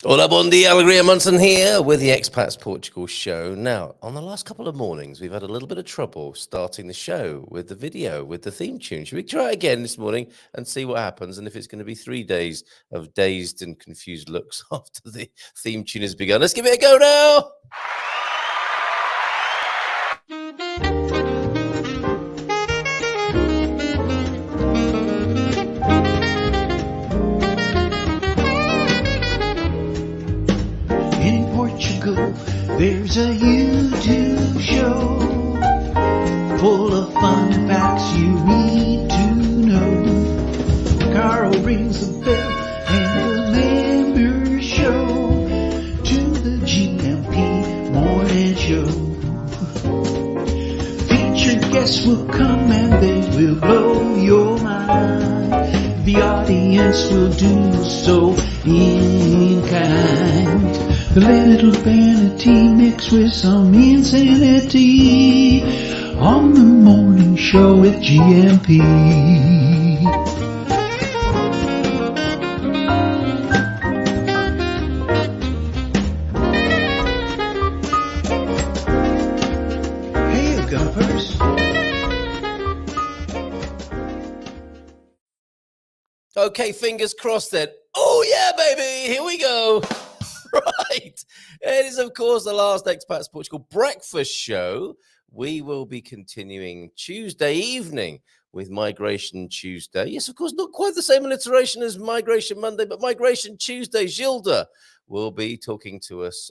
Hola, bon dia, Alegria Munson here with the Expats Portugal Show. Now, on the last couple of mornings, we've had a little bit of trouble starting the show with the video, with the theme tune. Should we try it again this morning and see what happens? And if it's going to be 3 days of dazed and confused looks after the theme tune has begun. Let's give it a go now. In Portugal, there's a YouTube show full of fun facts you need to know. Carl rings the bell and the members show to the GMP morning show. Featured guests will come and they will blow your mind. The audience will do so in kind. The little vanity mixed with some insanity on the morning show with GMP. Hey, Gumpers. Okay, fingers crossed then. Oh, yeah, baby. Here we go. Right. It is, of course, the last Expats Portugal breakfast show. We will be continuing Tuesday evening with Migration Tuesday. Yes, of course, not quite the same alliteration as Migration Monday, but Migration Tuesday. Gilda will be talking to us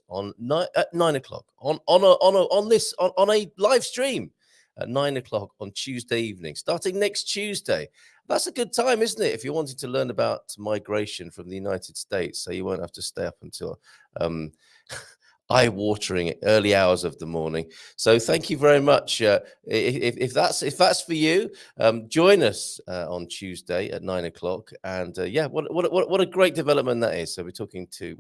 at 9 o'clock on a live stream at 9 o'clock on Tuesday evening, starting next Tuesday. That's a good time, isn't it? If you're wanting to learn about migration from the United States, so you won't have to stay up until eye-watering early hours of the morning. So thank you very much. If that's for you, join us on Tuesday at 9 o'clock. And yeah, what a great development that is. So we're talking to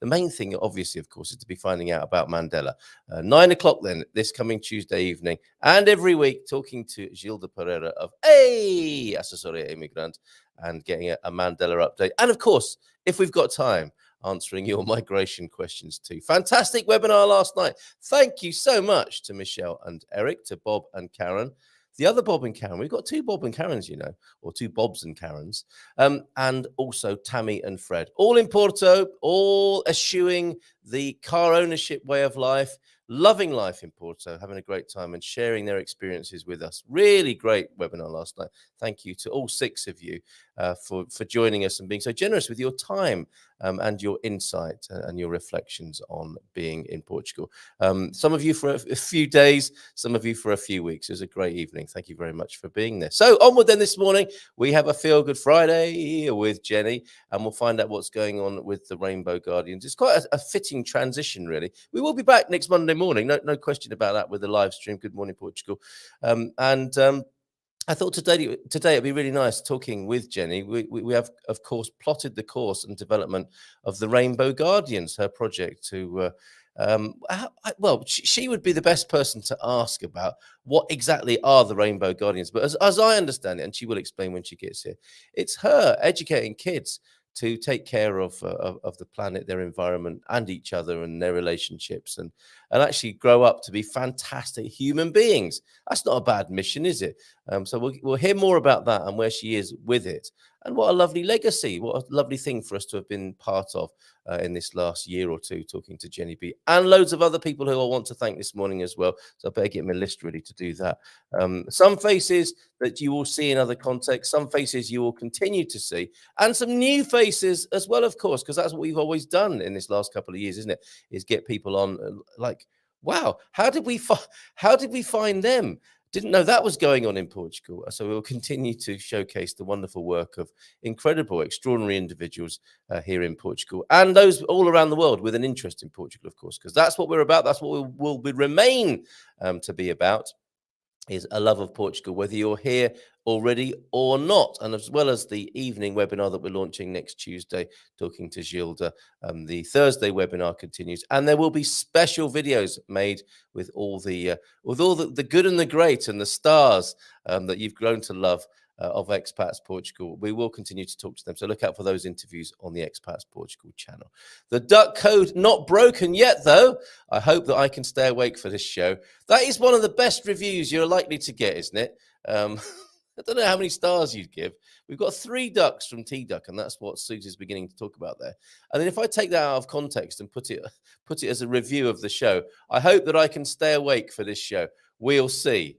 the main thing, obviously, of course, is to be finding out about Mandela. 9 o'clock then this coming Tuesday evening, and every week talking to Gilda Pereira of Assessoria Imigrante and getting a Mandela update. And of course, if we've got time, answering your migration questions too. Fantastic webinar last night. Thank you so much to Michelle and Eric, to Bob and Karen. The other Bob and Karen, we've got two Bob and Karens, you know, or two Bobs and Karens, and also Tammy and Fred, all in Porto, all eschewing the car ownership way of life, loving life in Porto, having a great time and sharing their experiences with us. Really great webinar last night. Thank you to all 6 of you for joining us and being so generous with your time and your insight and your reflections on being in Portugal. Some of you for a few days, some of you for a few weeks. It was a great evening. Thank you very much for being there. So onward then this morning, we have a Feelgood Friday with Jenny, and we'll find out what's going on with the Rainbow Guardians. It's quite a fitting transition, really. We will be back next Monday morning, no question about that, with the live stream. Good morning, Portugal. I thought today it'd be really nice talking with Jenny. We have, of course, plotted the course and development of the Rainbow Guardians, her project to. She would be the best person to ask about what exactly are the Rainbow Guardians. But as I understand it, and she will explain when she gets here, it's her educating kids to take care of the planet, their environment, and each other and their relationships, and actually grow up to be fantastic human beings. That's not a bad mission, is it? So we'll hear more about that and where she is with it. And what a lovely legacy, what a lovely thing for us to have been part of in this last year or two, talking to Jenny B and loads of other people who I want to thank this morning as well. So I better get my list ready to do that. Some faces that you will see in other contexts, some faces you will continue to see, and some new faces as well, of course, because that's what we've always done in this last couple of years, isn't it? Is get people on like, wow, how did we find them? Didn't know that was going on in Portugal. So we'll continue to showcase the wonderful work of incredible, extraordinary individuals here in Portugal and those all around the world with an interest in Portugal, of course, because that's what we're about. That's what we will remain to be about, is a love of Portugal, whether you're here already or not. And as well as the evening webinar that we're launching next Tuesday, talking to Gilda, the Thursday webinar continues, and there will be special videos made with all the good and the great and the stars that you've grown to love of Expats Portugal. We will continue to talk to them. So look out for those interviews on the Expats Portugal channel. The duck code not broken yet, though. I hope that I can stay awake for this show. That is one of the best reviews you're likely to get, isn't it? I don't know how many stars you'd give. We've got 3 ducks from T-Duck, and that's what Suze is beginning to talk about there. And then if I take that out of context and put it as a review of the show, I hope that I can stay awake for this show. We'll see.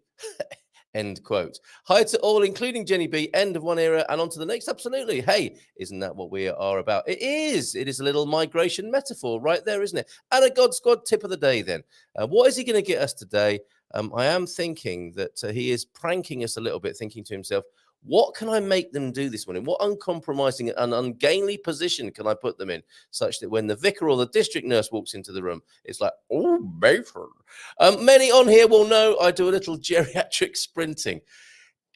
End quote. Hi to all, including Jenny B. End of one era and on to the next. Absolutely. Hey, isn't that what we are about? It is. It is a little migration metaphor right there, isn't it? And a God Squad tip of the day then. What is he going to get us today? I am thinking that he is pranking us a little bit, thinking to himself, what can I make them do this morning? What uncompromising and ungainly position can I put them in such that when the vicar or the district nurse walks into the room, it's like, oh, matron. Many on here will know I do a little geriatric sprinting.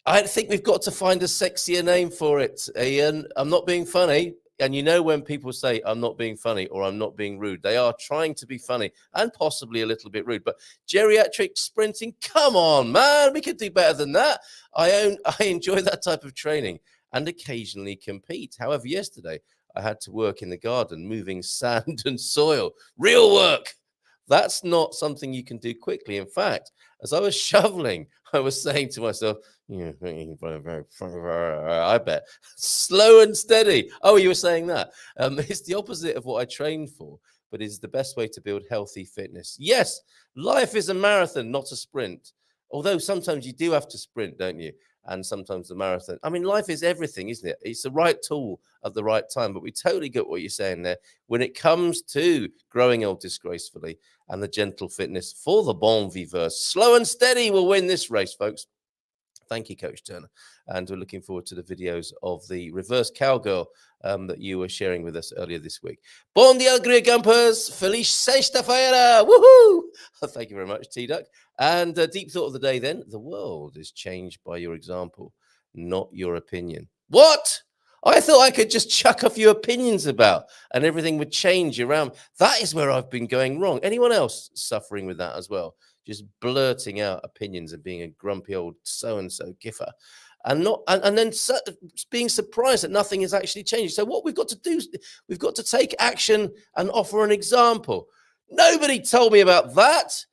I think we've got to find a sexier name for it, Ian. I'm not being funny. And you know when people say, I'm not being funny or I'm not being rude, they are trying to be funny and possibly a little bit rude. But geriatric sprinting, come on, man, we could do better than that. I enjoy that type of training and occasionally compete. However, yesterday I had to work in the garden, moving sand and soil. Real work. That's not something you can do quickly. In fact, as I was shoveling, I was saying to myself, I bet, slow and steady. Oh, you were saying that. It's the opposite of what I trained for, but is the best way to build healthy fitness. Yes, life is a marathon, not a sprint. Although sometimes you do have to sprint, don't you? And sometimes the marathon. I mean, life is everything, isn't it? It's the right tool at the right time. But we totally get what you're saying there. When it comes to growing old disgracefully and the gentle fitness for the bon viveur, slow and steady will win this race, folks. Thank you, Coach Turner. And we're looking forward to the videos of the reverse cowgirl that you were sharing with us earlier this week. Bon dia, Great Gumpers. Feliz sexta-feira. Woohoo! Thank you very much, T-Duck. And deep thought of the day then. The world is changed by your example, not your opinion. What? I thought I could just chuck a few opinions about and everything would change around. That is where I've been going wrong. Anyone else suffering with that as well? Just blurting out opinions and being a grumpy old so-and-so giffer and then being surprised that nothing is actually changing. So what we've got to do, we've got to take action and offer an example. Nobody told me about that.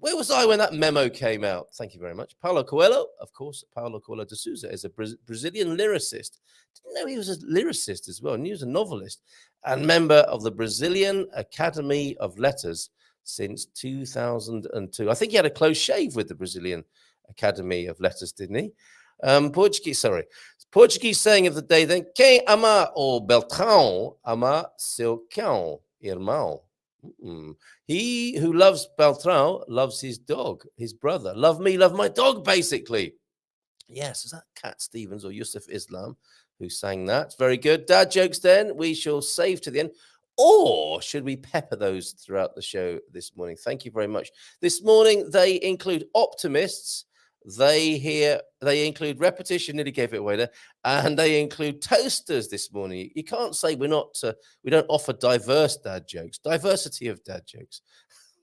Where was I when that memo came out? Thank you very much. Paulo Coelho, of course, Paulo Coelho de Souza is a Brazilian lyricist. Didn't know he was a lyricist as well, and he was a novelist and member of the Brazilian Academy of Letters since 2002. I think he had a close shave with the Brazilian Academy of Letters, didn't he? Portuguese saying of the day then, quem ama o Beltrão ama seu cão, irmão. He who loves Beltrão loves his dog, his brother. Love me, love my dog, basically. Yes, is that Cat Stevens or Yusuf Islam who sang that? Very good. Dad jokes then, we shall save to the end. Or should we pepper those throughout the show this morning? Thank you very much. This morning, they include optimists. They include repetition, nearly gave it away there, and they include toasters this morning. You can't say we don't offer diverse dad jokes, diversity of dad jokes.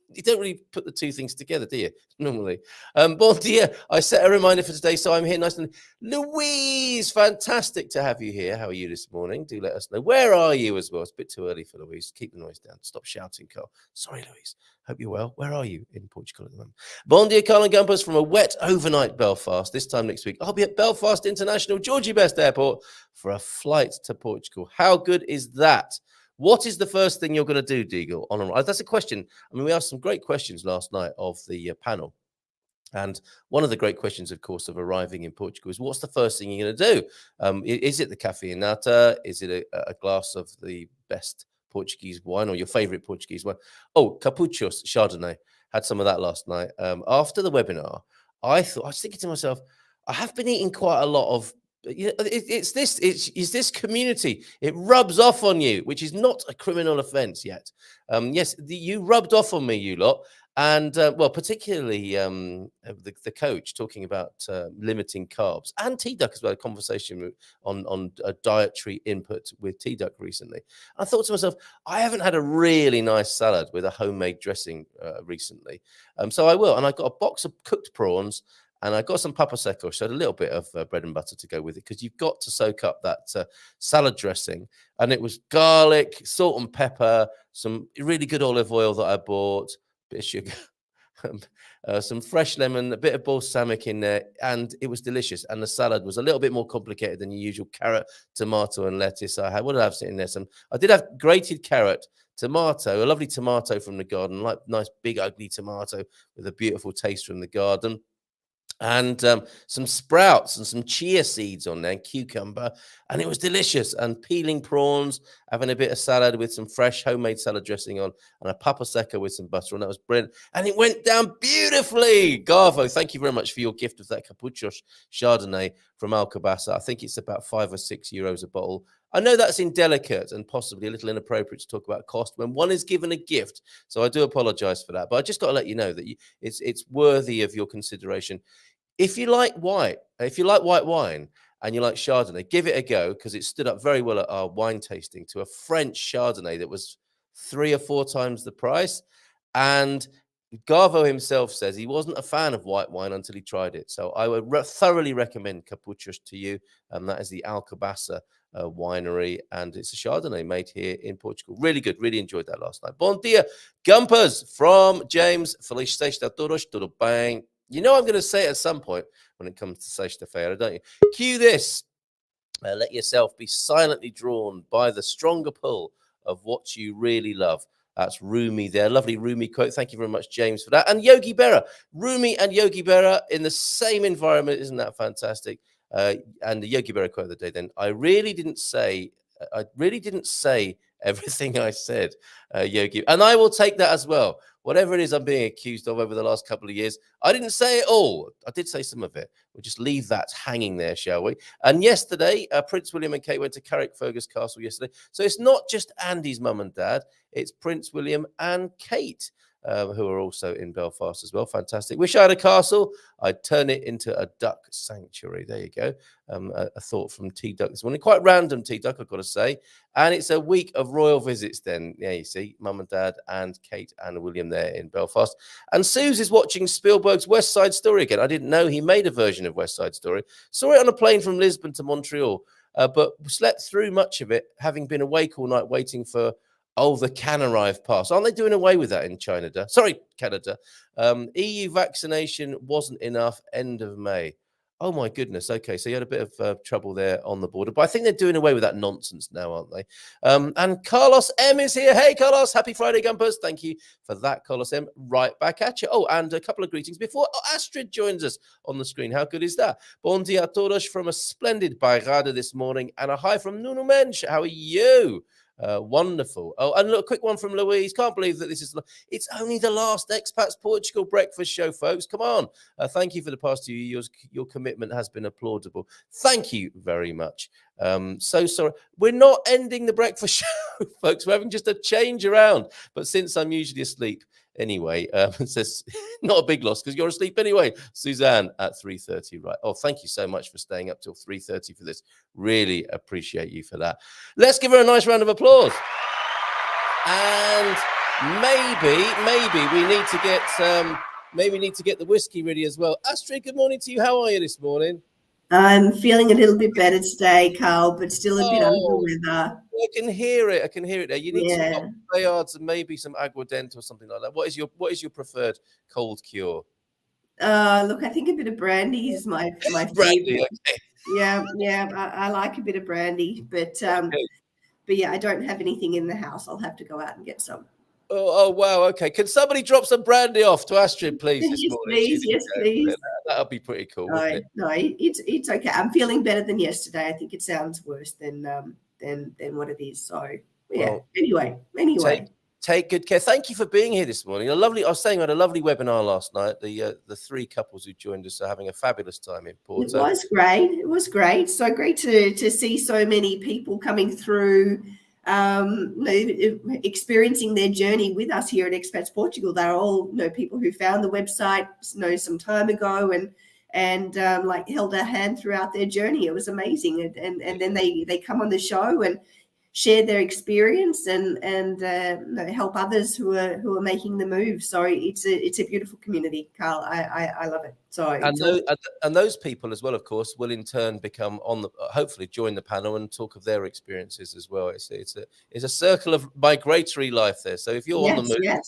You don't really put the two things together, do you? Normally. Bon dia. I set a reminder for today, so I'm here nice and Louise, fantastic to have you here. How are you this morning? Do let us know. Where are you as well? It's a bit too early for Louise. Keep the noise down. Stop shouting, Carl. Sorry, Louise. Hope you're well. Where are you in Portugal at the moment? Bon dia, Carl and Gumpers from a wet overnight Belfast. This time next week, I'll be at Belfast International Georgie Best Airport for a flight to Portugal. How good is that? What is the first thing you're going to do, Deagle? That's a question. I mean, we asked some great questions last night of the panel. And one of the great questions, of course, of arriving in Portugal is what's the first thing you're going to do? Is it the cafe in nata? Is it a glass of the best Portuguese wine or your favorite Portuguese wine? Oh, Capuchos Chardonnay. Had some of that last night. After the webinar, I was thinking to myself, I have been eating quite a lot of it's this community. It rubs off on you, which is not a criminal offense yet. Yes, you rubbed off on me, you lot. And well, particularly the coach talking about limiting carbs, and T-Duck as well, a conversation on a dietary input with T-Duck recently. I thought to myself, I haven't had a really nice salad with a homemade dressing recently. So I will. And I got a box of cooked prawns And I got some papa seco, so a little bit of bread and butter to go with it, because you've got to soak up that salad dressing. And it was garlic, salt and pepper, some really good olive oil that I bought, bit of sugar, some fresh lemon, a bit of balsamic in there, and it was delicious. And the salad was a little bit more complicated than your usual carrot, tomato, and lettuce. I had, what did I have sitting there? I did have grated carrot, tomato, a lovely tomato from the garden, like nice big ugly tomato with a beautiful taste from the garden, and some sprouts and some chia seeds on there, and cucumber, and it was delicious. And peeling prawns, having a bit of salad with some fresh homemade salad dressing on, and a papa seco with some butter, and that was brilliant. And it went down beautifully. Garvo, thank you very much for your gift of that Capucho Chardonnay from Alcobaça. I think it's about €5 or €6 a bottle. I know that's indelicate and possibly a little inappropriate to talk about cost when one is given a gift, so I do apologize for that. But I just got to let you know that it's worthy of your consideration. If you like white wine and you like Chardonnay, give it a go, because it stood up very well at our wine tasting to a French Chardonnay that was 3 or 4 times the price. And Garvo himself says he wasn't a fan of white wine until he tried it. So I would thoroughly recommend Capuchos to you. That is the Alcobaça winery, and it's a Chardonnay made here in Portugal. Really good. Really enjoyed that last night. Bom dia, Gumpers from James. Feliz sexta a todos. Tudo bem? You know I'm going to say it at some point when it comes to sexta-feira, don't you? Cue this. Let yourself be silently drawn by the stronger pull of what you really love. That's Rumi there. Lovely Rumi quote. Thank you very much, James, for that. And Yogi Berra. Rumi and Yogi Berra in the same environment. Isn't that fantastic? And the Yogi Berra quote of the day then. I really didn't say everything I said, Yogi. And I will take that as well. Whatever it is I'm being accused of over the last couple of years, I didn't say it all. I did say some of it. We'll just leave that hanging there, shall we? And yesterday, Prince William and Kate went to Carrickfergus Castle yesterday. So it's not just Andy's mum and dad. It's Prince William and Kate, who are also in Belfast as well. Fantastic. Wish I had a castle. I'd turn it into a duck sanctuary. There you go. A thought from T-Duck this morning. Quite random, T-Duck, I've got to say. And it's a week of royal visits then. Yeah, you see, mum and dad and Kate and William there in Belfast. And Suze is watching Spielberg's West Side Story again. I didn't know he made a version of West Side Story. Saw it on a plane from Lisbon to Montreal, but slept through much of it, having been awake all night waiting for the can arrive pass. Aren't they doing away with that in Canada? Sorry, Canada. EU vaccination wasn't enough. End of May. Oh, my goodness. Okay, so you had a bit of trouble there on the border. But I think they're doing away with that nonsense now, aren't they? And Carlos M is here. Hey, Carlos. Happy Friday, Gumpers. Thank you for that, Carlos M. Right back at you. Oh, and a couple of greetings before Astrid joins us on the screen. How good is that? Bom dia a todos from a splendid bairrada this morning. And a hi from Nuno Mensch. How are you? Wonderful. Oh, and look, a quick one from Louise. Can't believe that it's only the last Expats Portugal breakfast show, folks. Come on. Thank you for the past 2 years. Your commitment has been applaudable. Thank you very much. So sorry. We're not ending the breakfast show, folks. We're having just a change around. But since I'm usually asleep anyway, it says not a big loss because you're asleep anyway. Suzanne at 3:30, right? Oh, thank you so much for staying up till 3:30 for this. Really appreciate you for that. Let's give her a nice round of applause. And maybe we need to get the whiskey ready as well. Astrid, good morning to you. How are you this morning? I'm feeling a little bit better today, Carl, but still a bit under the weather. I can hear it. there. You need some Bayards and maybe some Aguardente or something like that. What is your preferred cold cure? Look, I think a bit of brandy is my brandy, favorite. okay. Yeah, I like a bit of brandy, but yeah, I don't have anything in the house. I'll have to go out and get some. Oh, wow. Okay. Can somebody drop some brandy off to Astrid, please? Yes, please. That'll be pretty cool. No, it's okay. I'm feeling better than yesterday. I think it sounds worse than what it is. So yeah. Well, anyway. Take good care. Thank you for being here this morning. I was saying we had a lovely webinar last night. The 3 couples who joined us are having a fabulous time in Porto. It was great. So great to see so many people coming through. Experiencing their journey with us here at Expats Portugal. They're all people who found the website some time ago and held our hand throughout their journey. It was amazing. And then they come on the show and share their experience and help others who are making the move. So it's a beautiful community, Carl. I love it. So and those people as well, of course, will in turn become hopefully join the panel and talk of their experiences as well. It's a circle of migratory life there. So if you're on the move,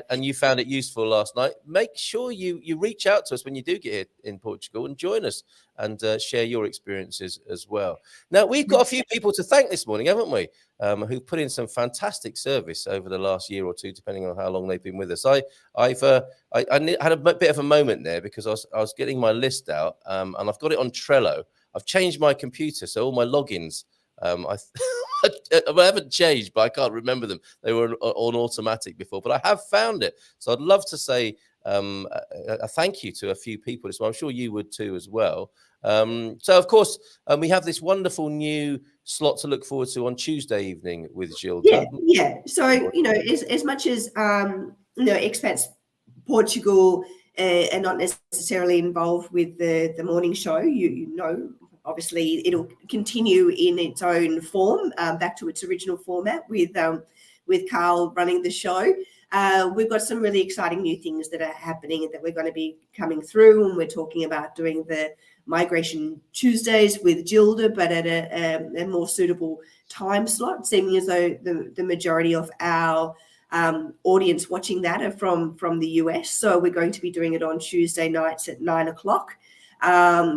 and you found it useful last night, make sure you reach out to us when you do get here in Portugal and join us and share your experiences as well. Now, we've got a few people to thank this morning, haven't we? Who've put in some fantastic service over the last year or two, depending on how long they've been with us. I had a bit of a moment there because I was getting my list out and I've got it on Trello. I've changed my computer, so all my logins, I haven't changed, but I can't remember them. They were on automatic before, but I have found it. So I'd love to say a thank you to a few people as well. I'm sure you would too as well. So, of course, we have this wonderful new slot to look forward to on Tuesday evening with Gilda. Yeah. So, as much as, Expats Portugal are not necessarily involved with the morning show, obviously it'll continue in its own form, back to its original format with Carl running the show. We've got some really exciting new things that are happening that we're going to be coming through, and we're talking about doing the Migration Tuesdays with Gilda, but at a more suitable time slot, seeming as though the majority of our audience watching that are from the US. So we're going to be doing it on Tuesday nights at 9 o'clock.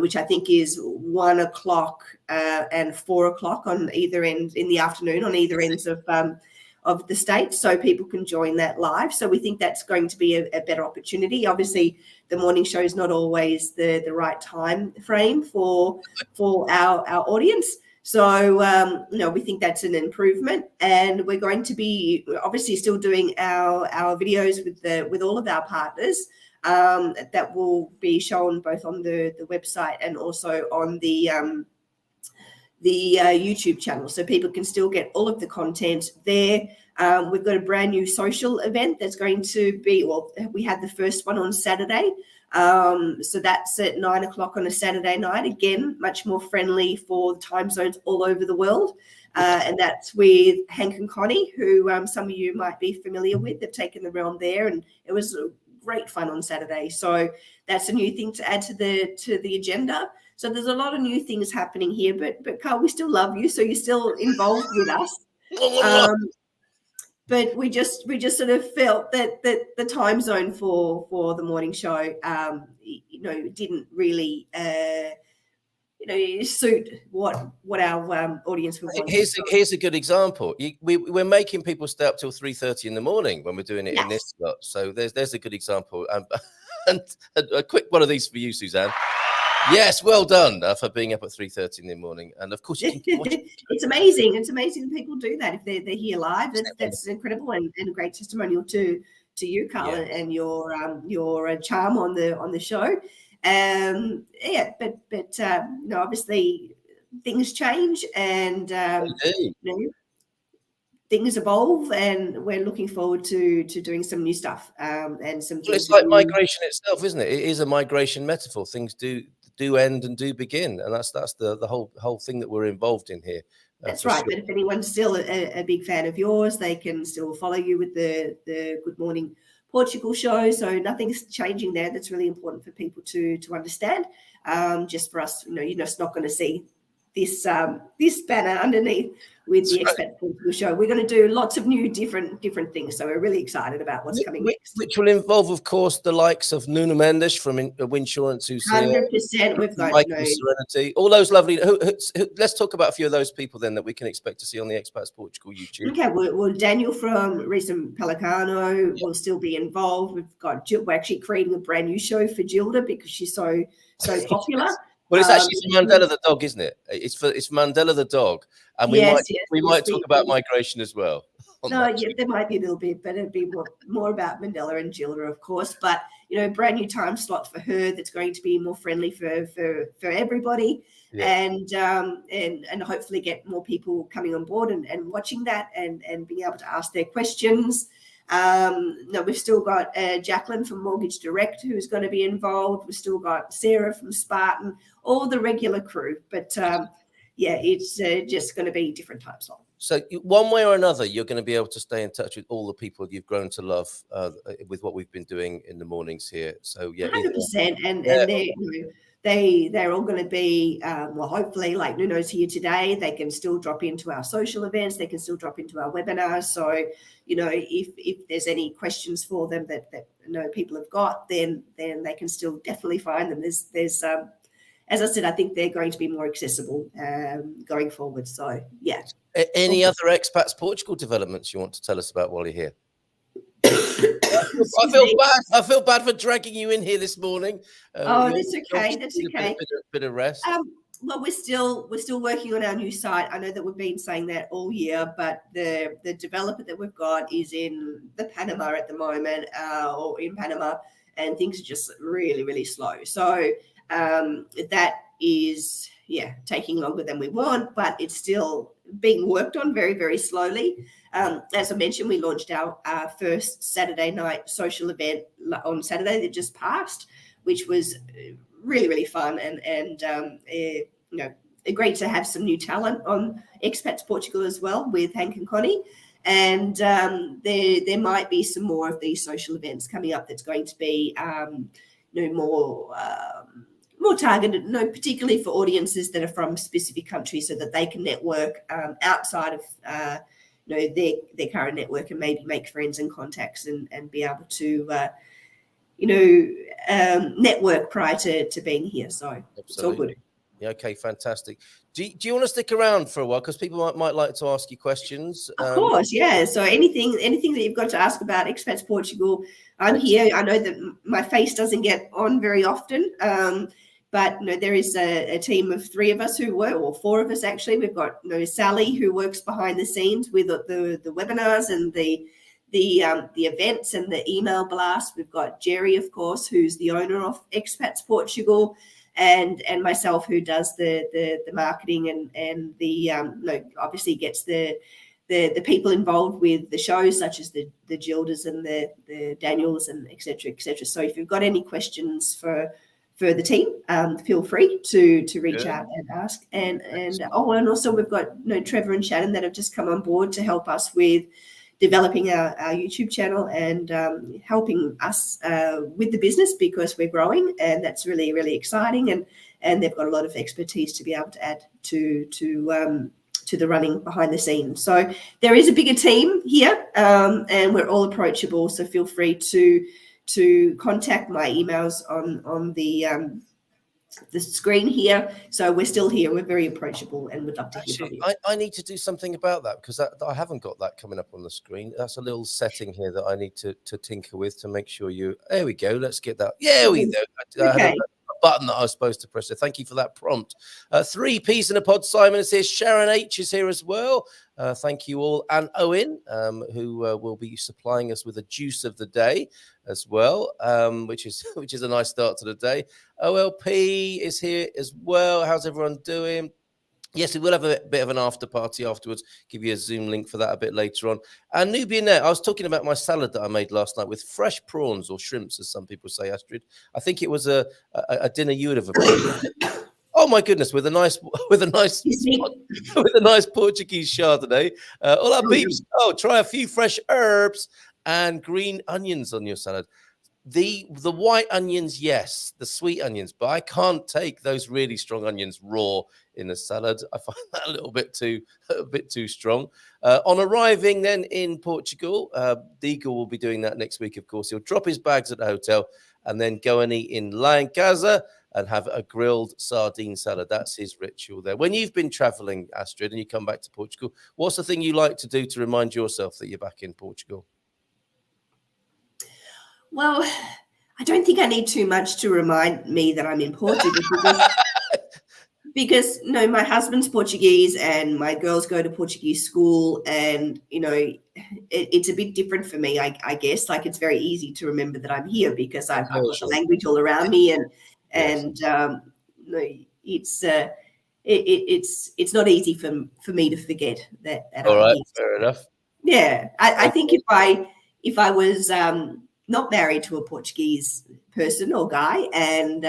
Which I think is 1 o'clock and 4 o'clock on either end in the afternoon on either ends of the state, so people can join that live. So we think that's going to be a better opportunity. Obviously, the morning show is not always the right time frame for our audience. So we think that's an improvement, and we're going to be obviously still doing our videos with all of our partners. That will be shown both on the website and also on the YouTube channel, so people can still get all of the content there. We've got a brand new social event that's going to be, we had the first one on Saturday, so that's at 9 o'clock on a Saturday night, again much more friendly for time zones all over the world, and that's with Hank and Connie, who some of you might be familiar with. They've taken the realm there, and it was great fun on Saturday. So that's a new thing to add to the agenda. So there's a lot of new things happening here, but Carl, we still love you, so you're still involved with us. But we just sort of felt that the time zone for the morning show, didn't really suit what our audience would want. Here's a good example. We're making people stay up till 3:30 in the morning when we're doing it in this slot. So there's a good example. And a quick one of these for you, Suzanne. Yes, well done for being up at 3:30 in the morning. And of course, you can watch it. It's amazing. It's amazing people do that if they're here live. That's incredible and a great testimonial to you, Carl, and your charm on the show. But obviously things change and things evolve, and we're looking forward to doing some new stuff and some. Well, it's like migration itself, isn't it? It is a migration metaphor. Things do end and do begin, and that's the whole thing that we're involved in here. That's right. Sure. But if anyone's still a big fan of yours, they can still follow you with the Good Morning Portugal show. So nothing's changing there. That's really important for people to understand. Just for us, you're just not going to see this banner underneath with the Expats Portugal Show. We're going to do lots of new different things. So we're really excited about what's coming next. Which will involve, of course, the likes of Nuno Mendes from Winsurance, who's 100%. We've got Michael Serenity, all those lovely. Let's talk about a few of those people then that we can expect to see on the Expats Portugal YouTube. Okay, well, Daniel from Recent Pelicano will still be involved. We're actually creating a brand new show for Gilda because she's so popular. Well, it's actually for Mandela the dog, isn't it? It's Mandela the dog, and we might talk about migration as well. There might be a little bit, but it'd be more about Mandela and Gilda, of course. But brand new time slot for her that's going to be more friendly for everybody, and hopefully get more people coming on board and watching that and being able to ask their questions. We've still got Jacqueline from Mortgage Direct who's going to be involved. We've still got Sarah from Spartan, all the regular crew. But it's just going to be different time slot. So one way or another, you're going to be able to stay in touch with all the people you've grown to love with what we've been doing in the mornings here. So yeah, 100%, and they're all going to be well, hopefully, like Nuno's here today, they can still drop into our social events, they can still drop into our webinars. So if there's any questions for them that people have got, then they can still definitely find them. There's as I said, I think they're going to be more accessible going forward. So yeah. Any other Expats Portugal developments you want to tell us about while you're here? I feel bad for dragging you in here this morning. That's okay. That's okay. Bit of rest. Well, we're still working on our new site. I know that we've been saying that all year, but the developer that we've got is in the Panama at the moment, or in Panama, and things are just really, really slow. So that is taking longer than we want, but it's still being worked on very, very slowly. As I mentioned, we launched our first Saturday night social event on Saturday that just passed, which was really, really fun and great to have some new talent on Expats Portugal as well with Hank and Connie. And there might be some more of these social events coming up that's going to be more targeted, particularly for audiences that are from specific countries, so that they can network outside of their current network and maybe make friends and contacts and be able to network prior to being here. So absolutely. It's all good. Yeah, okay, fantastic. Do you want to stick around for a while, because people might like to ask you questions? Of course, yeah. So anything that you've got to ask about Expats Portugal, I'm here. I know that my face doesn't get on very often, but there is a team of 3 of us or 4 of us actually. We've got Sally, who works behind the scenes with the webinars and the events and the email blast. We've got Jerry, of course, who's the owner of Expats Portugal, and myself, who does the marketing and the obviously gets the people involved with the shows, such as the Gildas and the Daniels and et cetera, et cetera. So if you've got any questions for the team, feel free to reach out and ask. And also we've got Trevor and Shannon that have just come on board to help us with developing our YouTube channel and helping us with the business, because we're growing, and that's really, really exciting. And they've got a lot of expertise to be able to add to the running behind the scenes. So there is a bigger team here, and we're all approachable. So feel free to contact my emails on the screen here. So we're still here. We're very approachable, and would love to hear from you. I need to do something about that, because I haven't got that coming up on the screen. That's a little setting here that I need to tinker with to make sure there we go. Let's get that. Yeah, we go. Okay. Button that I was supposed to press. So thank you for that prompt. 3 peas in a pod. Simon is here. Sharon H is here as well. Thank you all. And Owen, who will be supplying us with a juice of the day as well, which is a nice start to the day. OLP is here as well. How's everyone doing? Yes, we will have a bit of an after party afterwards. Give you a Zoom link for that a bit later on. And Nubian, I was talking about my salad that I made last night with fresh prawns, or shrimps, as some people say, Astrid. I think it was a dinner you would have approved. Oh my goodness, with a nice Portuguese Chardonnay. All our peeps. Try a few fresh herbs and green onions on your salad. The white onions, yes, the sweet onions, but I can't take those really strong onions raw in a salad. I find that a bit too strong. On arriving then in Portugal, Deagle will be doing that next week, of course. He'll drop his bags at the hotel and then go and eat in La en Casa and have a grilled sardine salad. That's his ritual there. When you've been traveling, Astrid, and you come back to Portugal, what's the thing you like to do to remind yourself that you're back in Portugal? Well, I don't think I need too much to remind me that I'm in Portugal, because my husband's Portuguese and my girls go to Portuguese school, and it's a bit different for me, I guess. Like, it's very easy to remember that I'm here because I've got the language all around me, and it's not easy for me to forget that. All right, fair enough. Yeah, I think if I was not married to a Portuguese person or guy and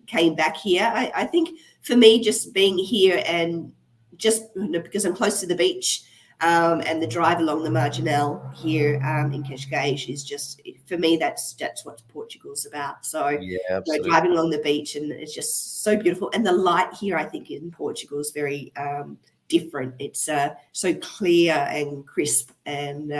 came back here, I think for me, just being here and just because I'm close to the beach, and the drive along the Marginal here in Cascais is just, for me, that's what Portugal's about. So Yeah, absolutely. driving along the beach, and it's just so beautiful. And the light here, I think, in Portugal is very different. It's so clear and crisp, and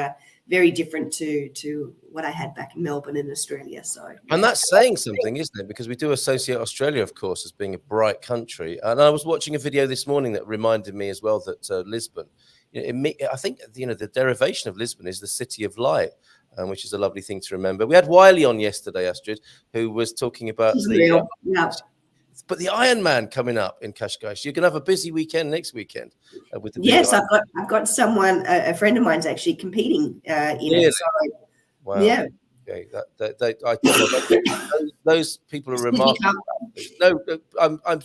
very different to what I had back in Melbourne in Australia. So, and that's saying something, isn't it? Because we do associate Australia, of course, as being a bright country. And I was watching a video this morning that reminded me as well that Lisbon, I think, the derivation of Lisbon is the city of light, which is a lovely thing to remember. We had Wiley on yesterday, Astrid, who was talking about but the Ironman coming up in Cascais. You're going to have a busy weekend next weekend with the Yes, I've got someone, a friend of mine's actually competing in it. So, wow. Yeah. Okay. Those people are remarkable. No, I'm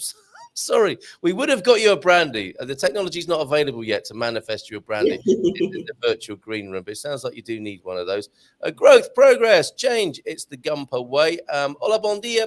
sorry. We would have got you a brandy. The technology's not available yet to manifest your brandy in the virtual green room, but it sounds like you do need one of those. Growth, progress, change. It's the Gumper way. Hola, bon dia.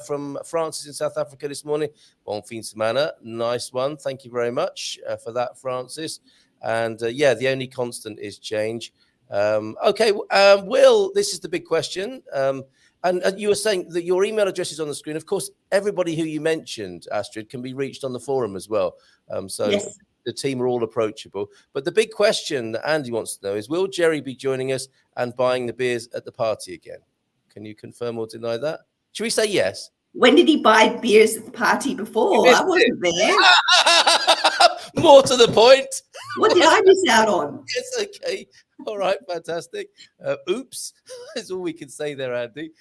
From Francis in South Africa this morning. Bon fin de semana. Nice one. Thank you very much for that, Francis. And the only constant is change. Okay, Will, this is the big question. And you were saying that your email address is on the screen. Of course, everybody who you mentioned, Astrid, can be reached on the forum as well. Yes. The team are all approachable. But the big question that Andy wants to know is, will Jerry be joining us and buying the beers at the party again? Can you confirm or deny that? Should we say yes? When did he buy beers at the party before? I wasn't there. More to the point. What did I miss out on? It's okay. All right, fantastic. Oops, is all we can say there, Andy.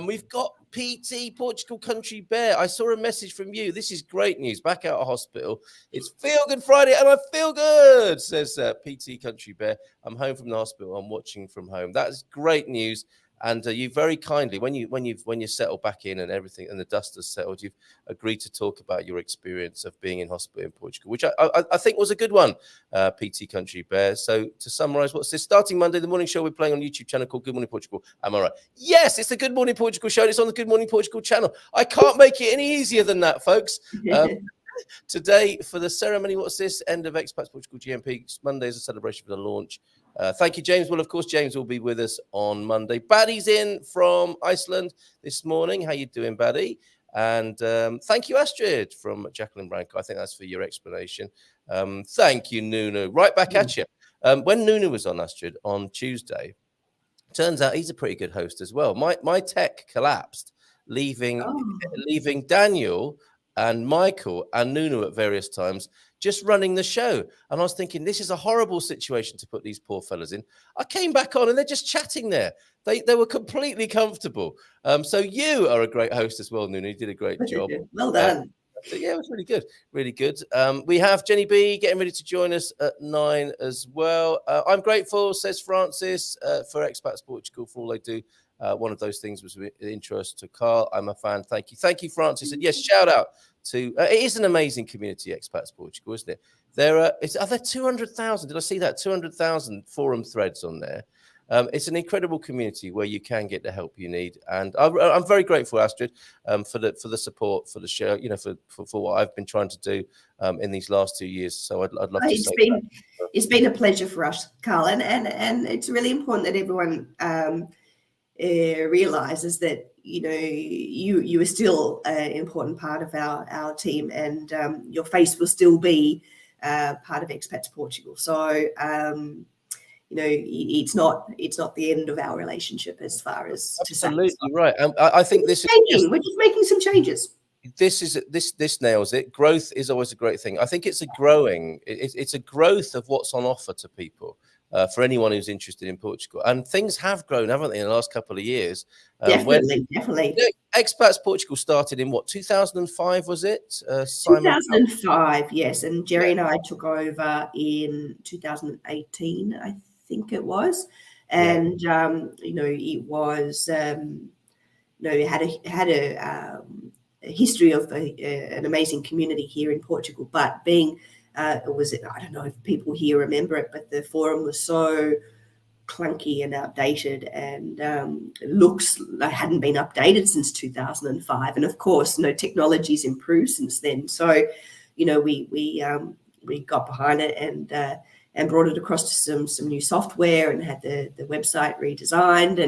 We've got PT, Portugal Country Bear. I saw a message from you. This is great news. Back out of hospital. It's Feelgood Friday, and I feel good, says PT Country Bear. I'm home from the hospital. I'm watching from home. That is great news. And you very kindly, when you settle back in and everything, and the dust has settled, you've agreed to talk about your experience of being in hospital in Portugal, which I think was a good one, PT Country Bear. So to summarise, what's this? Starting Monday, the morning show we're playing on YouTube channel called Good Morning Portugal. Am I right? Yes, it's the Good Morning Portugal show. And it's on the Good Morning Portugal channel. I can't make it any easier than that, folks. Today, for the ceremony, what's this? End of Expats Portugal GMP. Monday is a celebration for the launch. Thank you, James. Well, of course, James will be with us on Monday. Baddie's in from Iceland this morning. How you doing, Baddie? And thank you, Astrid, from Jacqueline Branco. I think that's for your explanation. Thank you, Nunu. Right back at you. When Nunu was on, Astrid, on Tuesday, turns out he's a pretty good host as well. My tech collapsed, leaving Daniel and Michael and Nunu at various times just running the show. And I was thinking, this is a horrible situation to put these poor fellas in. I came back on and they're just chatting there. They were completely comfortable. So you are a great host as well, Nunu. You did a great job. Well done. Yeah, it was really good. Really good. We have Jenny B getting ready to join us at 9 as well. I'm grateful, says Francis, for Expats Portugal for all they do. One of those things was of interest to Carl. I'm a fan. Thank you. Thank you, Francis. And yes, shout out to it is an amazing community, Expats Portugal, isn't it? Are there 200,000? Did I see that? 200,000 forum threads on there. It's an incredible community where you can get the help you need, and I'm very grateful, Astrid, for the support for the show. For what I've been trying to do in these last 2 years. So I'd love to say it's been a pleasure for us, Carl, and it's really important that everyone realizes that you are still an important part of our team, and your face will still be part of Expats Portugal. So it's not the end of our relationship as far as absolutely to say. Right. I think this is we're just making some changes. This nails it. Growth is always a great thing. I think it's a growth of what's on offer to people. For anyone who's interested in Portugal. And things have grown, haven't they, in the last couple of years? Definitely. Expats Portugal started in what, 2005, was it? 2005, yes. And Jerry and I took over in 2018, I think it was. And, it was, it had a history of an amazing community here in Portugal, but being... I don't know if people here remember it, but the forum was so clunky and outdated, and looks like hadn't been updated since 2005. And of course, technology's improved since then. So, we we got behind it and brought it across to some new software and had the website redesigned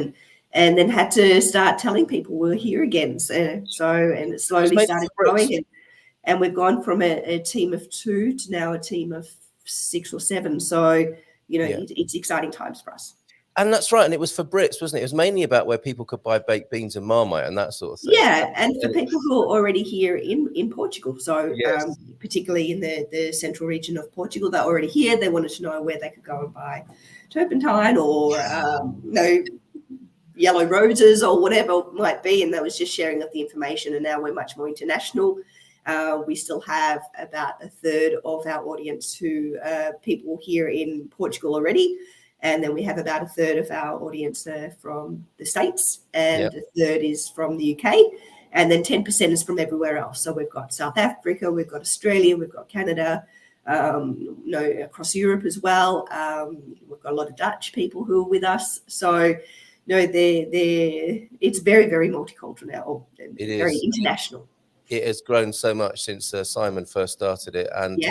and then had to start telling people we're here again. So and it slowly started growing, and we've gone from a team of 2 to now a team of 6 or 7. So it's exciting times for us. And that's right. And it was for Brits, wasn't it? It was mainly about where people could buy baked beans and Marmite and that sort of thing. Yeah, and for people who are already here in Portugal. So particularly in the central region of Portugal, they're already here. They wanted to know where they could go and buy turpentine or yellow roses or whatever it might be. And that was just sharing of the information. And now we're much more international. We still have about a third of our audience who people here in Portugal already. And then we have about a third of our audience from the States, and a third is from the UK, and then 10% is from everywhere else. So we've got South Africa, we've got Australia, we've got Canada, across Europe as well. We've got a lot of Dutch people who are with us. So, it's very, very multicultural now. It is very international. It has grown so much since Simon first started it. And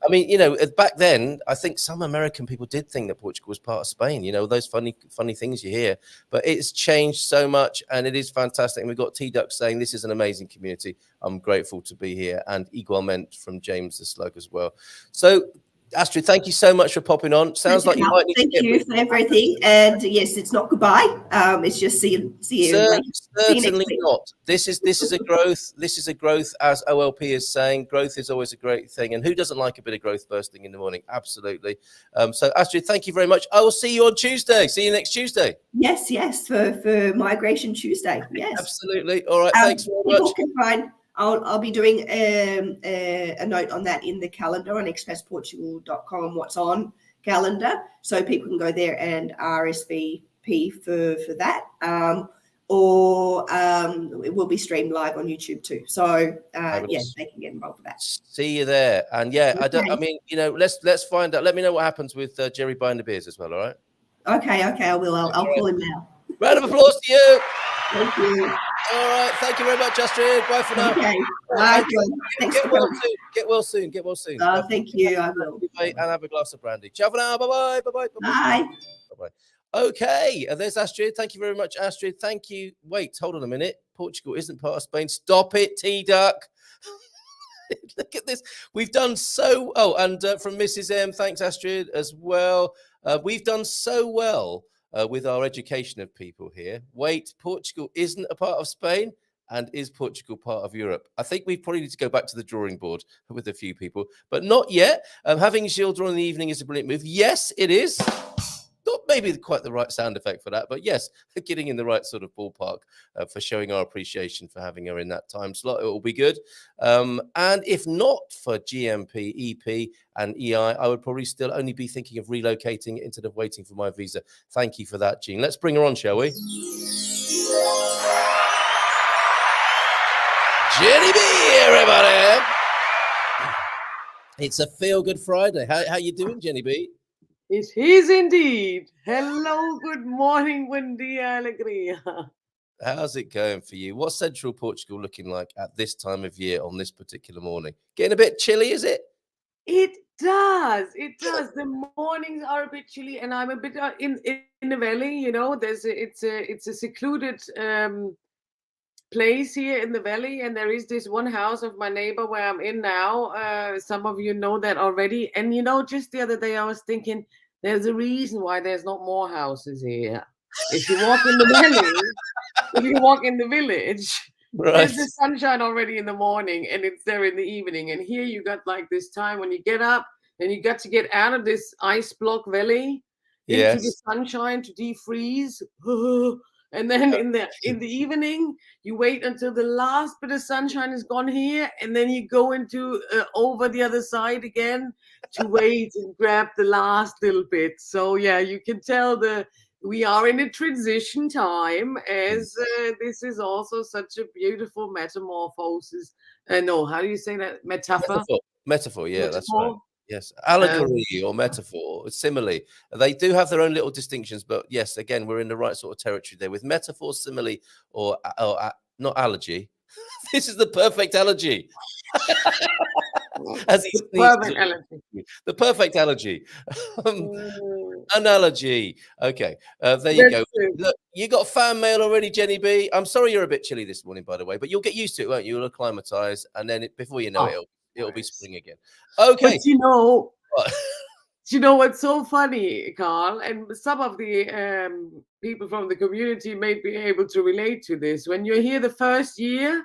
I mean, back then, I think some American people did think that Portugal was part of Spain, those funny things you hear, but it's changed so much and it is fantastic. And we've got T-Duck saying this is an amazing community. I'm grateful to be here, and igualmente from James the Slug as well. So Astrid, thank you so much for popping on. Sounds like you might need to get... Thank you for everything. And yes, it's not goodbye. It's just see you later. Certainly not. This is a growth. This is a growth, as OLP is saying. Growth is always a great thing. And who doesn't like a bit of growth bursting in the morning? Absolutely. So Astrid, thank you very much. I will see you on Tuesday. See you next Tuesday. Yes, for Migration Tuesday. Yes. Absolutely. All right. Thanks very much. People can find... I'll be doing a note on that in the calendar on expatsportugal.com, what's on calendar, so people can go there and RSVP for that. Or it will be streamed live on YouTube too. So yes, they can get involved with that. See you there. And let's find out. Let me know what happens with Jerry buying the beers as well. All right. Okay, I will. I'll call him now. Round of applause to you. Thank you. All right, thank you very much, Astrid. Bye for now. Okay, bye. Thanks for coming. Get well soon. Thank you. I will. And have a glass of brandy. Ciao for now. Bye. Bye. Okay, there's Astrid. Thank you very much, Astrid. Thank you. Wait, hold on a minute. Portugal isn't part of Spain. Stop it, T-Duck. Look at this. We've done so. Oh, and from Mrs. M, thanks, Astrid, as well. We've done so well with our education of people here. Wait, Portugal isn't a part of Spain, and is Portugal part of Europe? I think we probably need to go back to the drawing board with a few people, but not yet. Having Gilles on in the evening is a brilliant move. Yes, it is. Not maybe quite the right sound effect for that, but yes, getting in the right sort of ballpark for showing our appreciation for having her in that time slot. It will be good. And if not for GMP, EP, and EI, I would probably still only be thinking of relocating instead of waiting for my visa. Thank you for that, Jean. Let's bring her on, shall we? Jenny B, everybody. It's a Feelgood Friday. How you doing, Jenny B? It is indeed. Hello, good morning, buen dia, alegria. How's it going for you? What's central Portugal looking like at this time of year on this particular morning? Getting a bit chilly, is it? It does. The mornings are a bit chilly, and I'm a bit in the valley. It's a secluded place here in the valley, and there is this one house of my neighbor where I'm in now. Some of you know that already. And just the other day I was thinking, there's a reason why there's not more houses here. If you walk in the valley, if you walk in the village, right, there's the sunshine already in the morning, and it's there in the evening. And here you got like this time when you get up, and you got to get out of this ice block valley into the sunshine to defreeze. And then in the evening, you wait until the last bit of sunshine is gone here, and then you go into over the other side again to wait and grab the last little bit. So yeah, you can tell we are in a transition time, as this is also such a beautiful metamorphosis. No, how do you say that? Metaphor. Yeah, that's right. Yes, allegory or metaphor, simile. They do have their own little distinctions, but yes, again, we're in the right sort of territory there with metaphor, simile, or not allergy. This is the perfect allergy. As he The sneezes. perfect allergy. The perfect allergy. Um, Analogy. Okay, there you go. That's it. Look, you got fan mail already, Jenny B. I'm sorry you're a bit chilly this morning, by the way, but you'll get used to it, won't you? You'll acclimatise, and then before you know it, Of it'll be course. spring again. Okay. But you know what's so funny, Carl, and some of the people from the community may be able to relate to this. When you're here the first year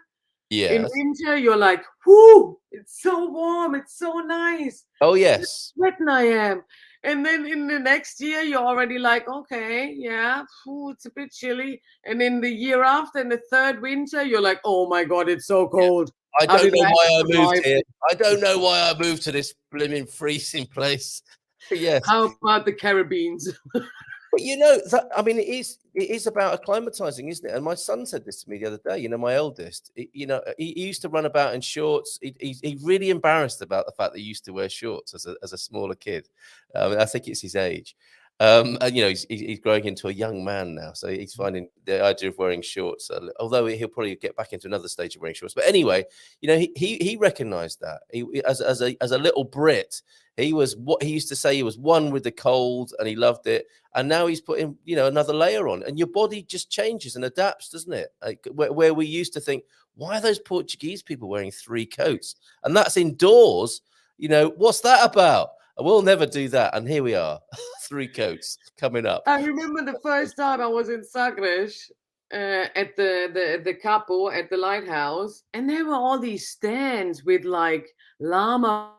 in Yes. winter, you're like, whoo, it's so warm, it's so nice. Oh yes. Sweating I am. And then in the next year, you're already like, okay, yeah, it's a bit chilly. And in the year after, in the third winter, you're like, oh my God, it's so cold. I How don't did know why I moved survive here. this? I don't know why I moved to this blooming freezing place. Yes. How about the Caribbean? But you know, that, I mean, it is about acclimatizing, isn't it? And my son said this to me the other day. You know, my eldest, he used to run about in shorts. He's really embarrassed about the fact that he used to wear shorts as a smaller kid. I think it's his age. And you know, he's growing into a young man now, so he's finding the idea of wearing shorts. Although he'll probably get back into another stage of wearing shorts. But anyway, you know, he recognised that as a little Brit. He was what he used to say. He was one with the cold, and he loved it. And now he's putting, you know, another layer on, and your body just changes and adapts, doesn't it? Like, where we used to think, why are those Portuguese people wearing 3 coats? And that's indoors. You know, what's that about? We'll never do that. And here we are, 3 coats coming up. I remember the first time I was in Sagres at the Capo at the lighthouse, and there were all these stands with like llama.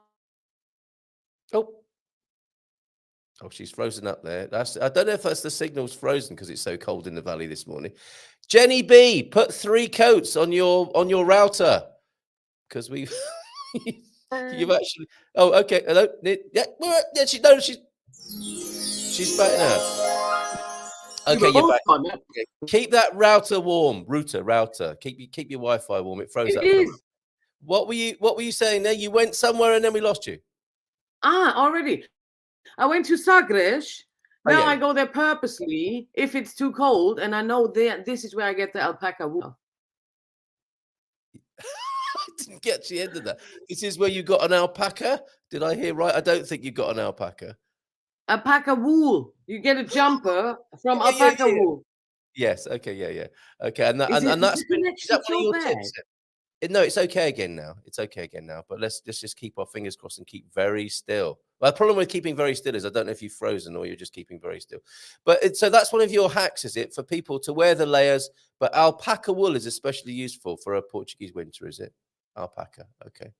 Oh, she's frozen up there. I don't know if that's the signal's frozen because it's so cold in the valley this morning. Jenny B, put 3 coats on your router because we've you've actually. Oh, okay. Hello. Yeah, she's back now. Okay, you're back. Okay. Keep that router warm. Router. Keep your Wi-Fi warm. It froze up. What were you saying there? You went somewhere and then we lost you. Already. I went to Sagres. Now yeah. I go there purposely if it's too cold, and I know this is where I get the alpaca wool. I didn't get to the end of that. This is where you got an alpaca? Did I hear right? I don't think you got an alpaca. Alpaca wool. You get a jumper from alpaca wool. Yes. Okay. Yeah. Okay. And that's is that one of your tips? No, it's okay again now. It's okay again now. But let's just keep our fingers crossed and keep very still. Well, the problem with keeping very still is I don't know if you've frozen or you're just keeping very still. But so that's one of your hacks, is it, for people to wear the layers? But alpaca wool is especially useful for a Portuguese winter, is it? Alpaca. Okay.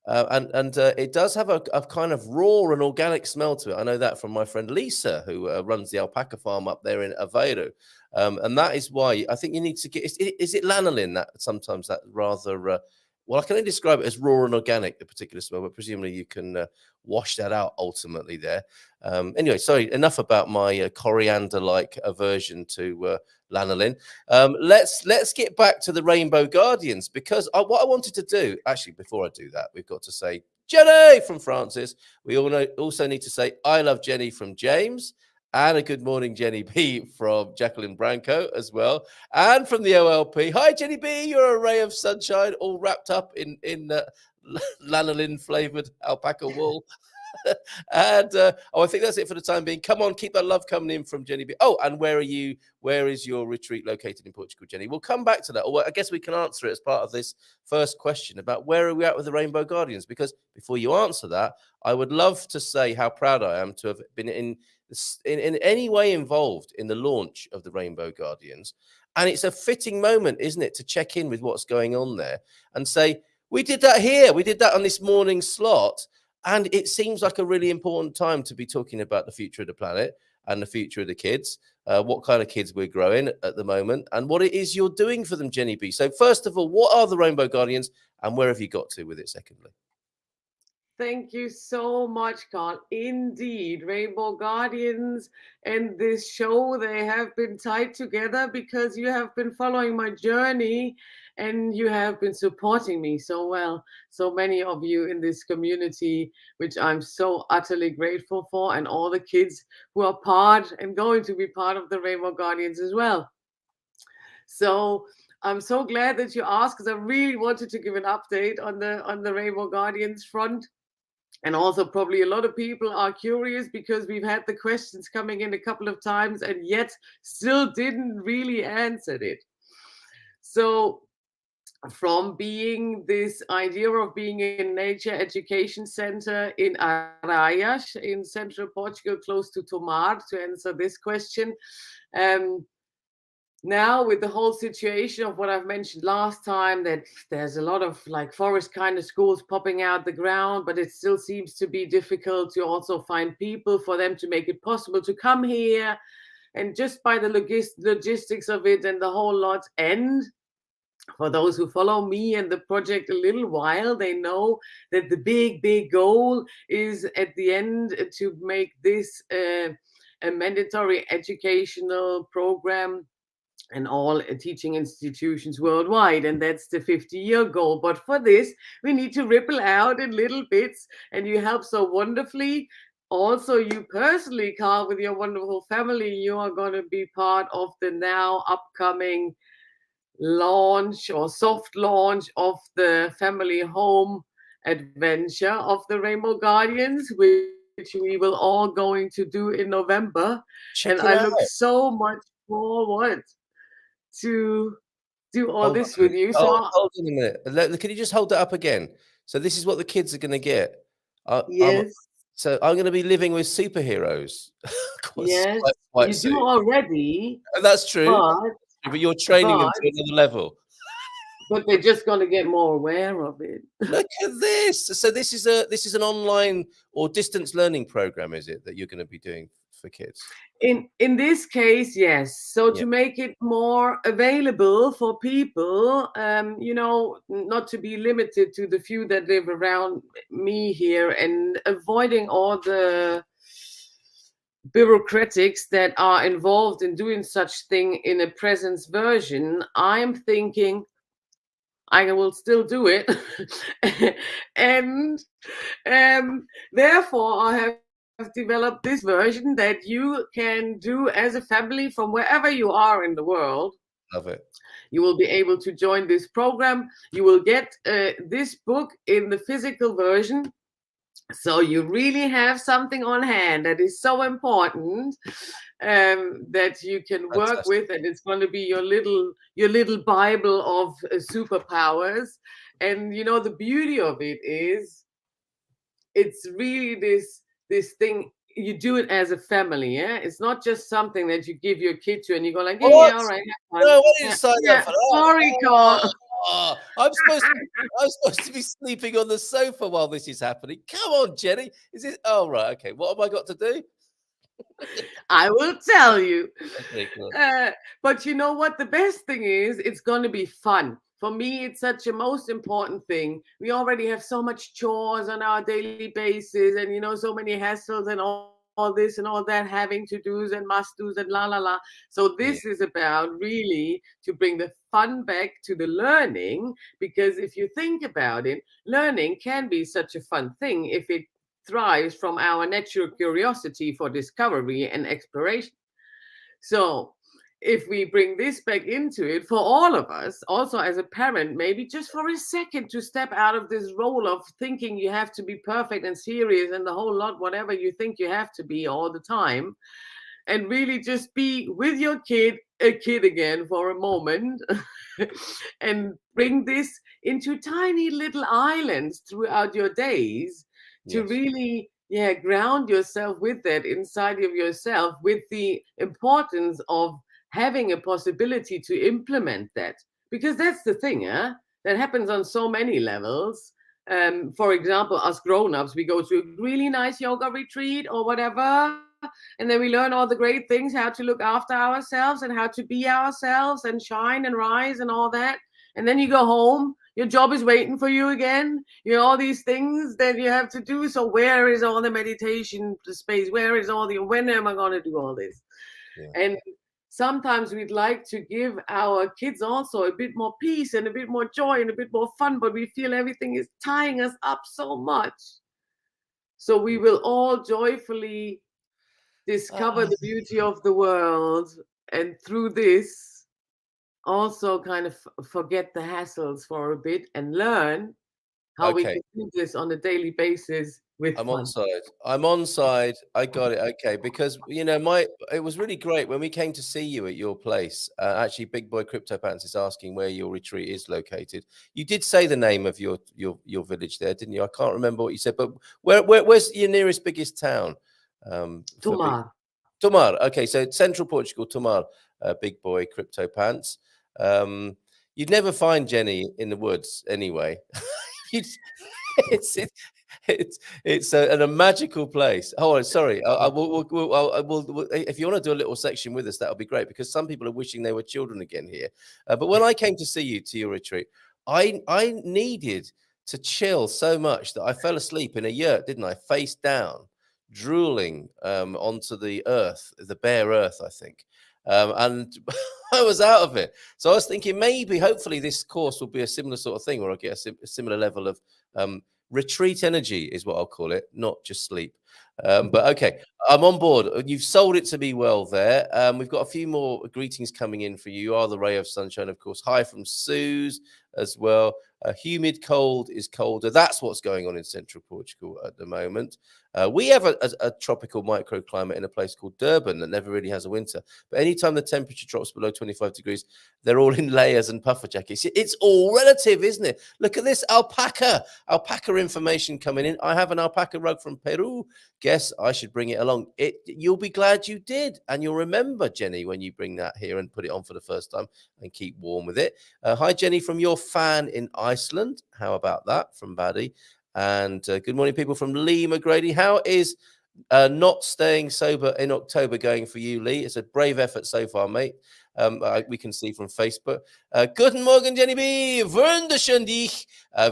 And it does have a kind of raw and organic smell to it. I know that from my friend Lisa, who runs the alpaca farm up there in Aveiro. And that is why I think you need to get, is it lanolin that sometimes that rather, well, I can only describe it as raw and organic, the particular smell, but presumably you can wash that out ultimately there. Anyway, sorry, enough about my coriander-like aversion to lanolin. Let's get back to the Rainbow Guardians, because what I wanted to do, actually, before I do that, we've got to say Jenny from Francis. We also need to say I love Jenny from James. And a good morning, Jenny B, from Jacqueline Branco as well. And from the OLP. Hi, Jenny B. You're a ray of sunshine, all wrapped up in lanolin-flavored alpaca wool. And I think that's it for the time being. Come on, keep that love coming in from Jenny B. Oh, and where are you? Where is your retreat located in Portugal, Jenny? We'll come back to that. Or I guess we can answer it as part of this first question about where are we at with the Rainbow Guardians? Because before you answer that, I would love to say how proud I am to have been in any way involved in the launch of the Rainbow Guardians. And it's a fitting moment, isn't it, to check in with what's going on there and say, we did that here. We did that on this morning slot. And it seems like a really important time to be talking about the future of the planet and the future of the kids, what kind of kids we're growing at the moment, and what it is you're doing for them, Jenny B. So first of all, what are the Rainbow Guardians and where have you got to with it, secondly? Thank you so much, Carl. Indeed, Rainbow Guardians and this show, they have been tied together because you have been following my journey and you have been supporting me so well. So many of you in this community, which I'm so utterly grateful for, and all the kids who are part and going to be part of the Rainbow Guardians as well. So I'm so glad that you asked, because I really wanted to give an update on the Rainbow Guardians front. And also probably a lot of people are curious because we've had the questions coming in a couple of times and yet still didn't really answer it. So from being this idea of being a nature education center in Araias in central Portugal, close to Tomar, to answer this question. Now with the whole situation of what I've mentioned last time, that there's a lot of like forest kind of schools popping out the ground, but it still seems to be difficult to also find people for them to make it possible to come here. And just by the logistics of it and the whole lot. And for those who follow me and the project a little while, they know that the big goal is at the end to make this a mandatory educational program and all teaching institutions worldwide. And that's the 50-year goal. But for this, we need to ripple out in little bits. And you help so wonderfully. Also, you personally, Carl, with your wonderful family, you are going to be part of the now upcoming launch or soft launch of the family home adventure of the Rainbow Guardians, which we will all going to do in November. Check and it I out. look so much forward to do all Hold this on a with you. minute. So Hold on a minute. Can you just hold that up again? So this is what the kids are going to get. yes, So I'm going to be living with superheroes. yes, quite you soon. do already, And that's true. but But you're training them to another level. they're just going to get more aware of it. Look at this. So this is an online or distance learning program, is it, that you're going to be doing for kids? In this case, yes. So Yeah. to make it more available for people, not to be limited to the few that live around me here, and avoiding all the bureaucratics that are involved in doing such thing in a presence version, I'm thinking I will still do it. And therefore I have developed this version that you can do as a family from wherever you are in the world. Love it. You will be able to join this program. You will get this book in the physical version. So you really have something on hand that is so important, that you can work with, and it's going to be your little Bible of superpowers. And the beauty of it is, it's really this thing. You do it as a family, yeah. It's not just something that you give your kid to and you go like, yeah, all right, have fun. No, I didn't sign up for that. Sorry, Carl. I'm supposed to be sleeping on the sofa while this is happening. Come on, Jenny. Is it? Oh, right. Okay. What have I got to do? I will tell you. Okay, cool. But you know what? The best thing is, it's going to be fun. For me, it's such a most important thing. We already have so much chores on our daily basis, and so many hassles and all this and all that, having to do's and must do's and la la la. So this is about really to bring the fun back to the learning, because if you think about it, learning can be such a fun thing if it thrives from our natural curiosity for discovery and exploration. So if we bring this back into it for all of us, also as a parent, maybe just for a second to step out of this role of thinking you have to be perfect and serious and the whole lot, whatever you think you have to be all the time, and really just be with your kid, a kid again for a moment, and bring this into tiny little islands throughout your days to really ground yourself with that inside of yourself, with the importance of having a possibility to implement that. Because that's the thing, that happens on so many levels. For example, us grown-ups, we go to a really nice yoga retreat or whatever, and then we learn all the great things, how to look after ourselves and how to be ourselves and shine and rise and all that. And then you go home, your job is waiting for you again. All these things that you have to do. So where is all the meditation space? Where is when am I going to do all this? And sometimes we'd like to give our kids also a bit more peace and a bit more joy and a bit more fun, but we feel everything is tying us up so much. So we will all joyfully discover the beauty of the world, and through this also kind of forget the hassles for a bit and learn how we Okay. can do this on a daily basis with I'm on fun. side. I'm on side. I got it. Okay, because it was really great when we came to see you at your place. Actually, Big Boy Crypto Pants is asking where your retreat is located. You did say the name of your village there, didn't you? I can't remember what you said, but where's your nearest biggest town? For big Tomar. Tomar. Okay, so central Portugal, Tomar. Big Boy Crypto Pants. You'd never find Jenny in the woods anyway. You'd, it's it's a magical place. Oh, sorry. I will. If you want to do a little section with us, that would be great because some people are wishing they were children again here. But when I came to see you to your retreat, I needed to chill so much that I fell asleep in a yurt, didn't I? Face down, drooling onto the earth, the bare earth, I think. And I was out of it. So I was thinking maybe, hopefully, this course will be a similar sort of thing where I get a similar level of retreat energy is what I'll call it, not just sleep. But okay, I'm on board. You've sold it to me well there. We've got a few more greetings coming in for you. You are the ray of sunshine, of course. Hi from Suze as well. Humid, cold is colder. That's what's going on in central Portugal at the moment. We have a tropical microclimate in a place called Durban that never really has a winter. But anytime the temperature drops below 25 degrees, they're all in layers and puffer jackets. It's all relative, isn't it? Look at this alpaca information coming in. I have an alpaca rug from Peru. Guess I should bring it along. You'll be glad you did. And you'll remember, Jenny, when you bring that here and put it on for the first time and keep warm with it. Hi, Jenny, from your fan in Iceland. How about that from Baddy? And good morning, people from Lee McGrady. How is not staying sober in October going for you, Lee? It's a brave effort so far, mate. We can see from Facebook. Guten Morgen, Jenny B. Wunderschön dich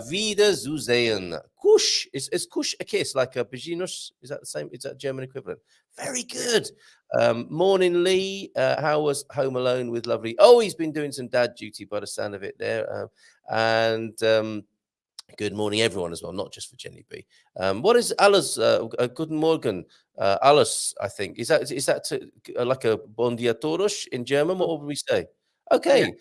wieder zu sehen. Kush. Is kush a kiss like a beginus? Is that the same? Is that German equivalent? Very good. Morning, Lee. How was Home Alone with lovely? Oh, he's been doing some dad duty by the sound of it there. Good morning, everyone, as well, not just for Jenny B. What is Alice? Guten Morgen, Alice. I think is that like a bon dia todos in German? What would we say? Okay,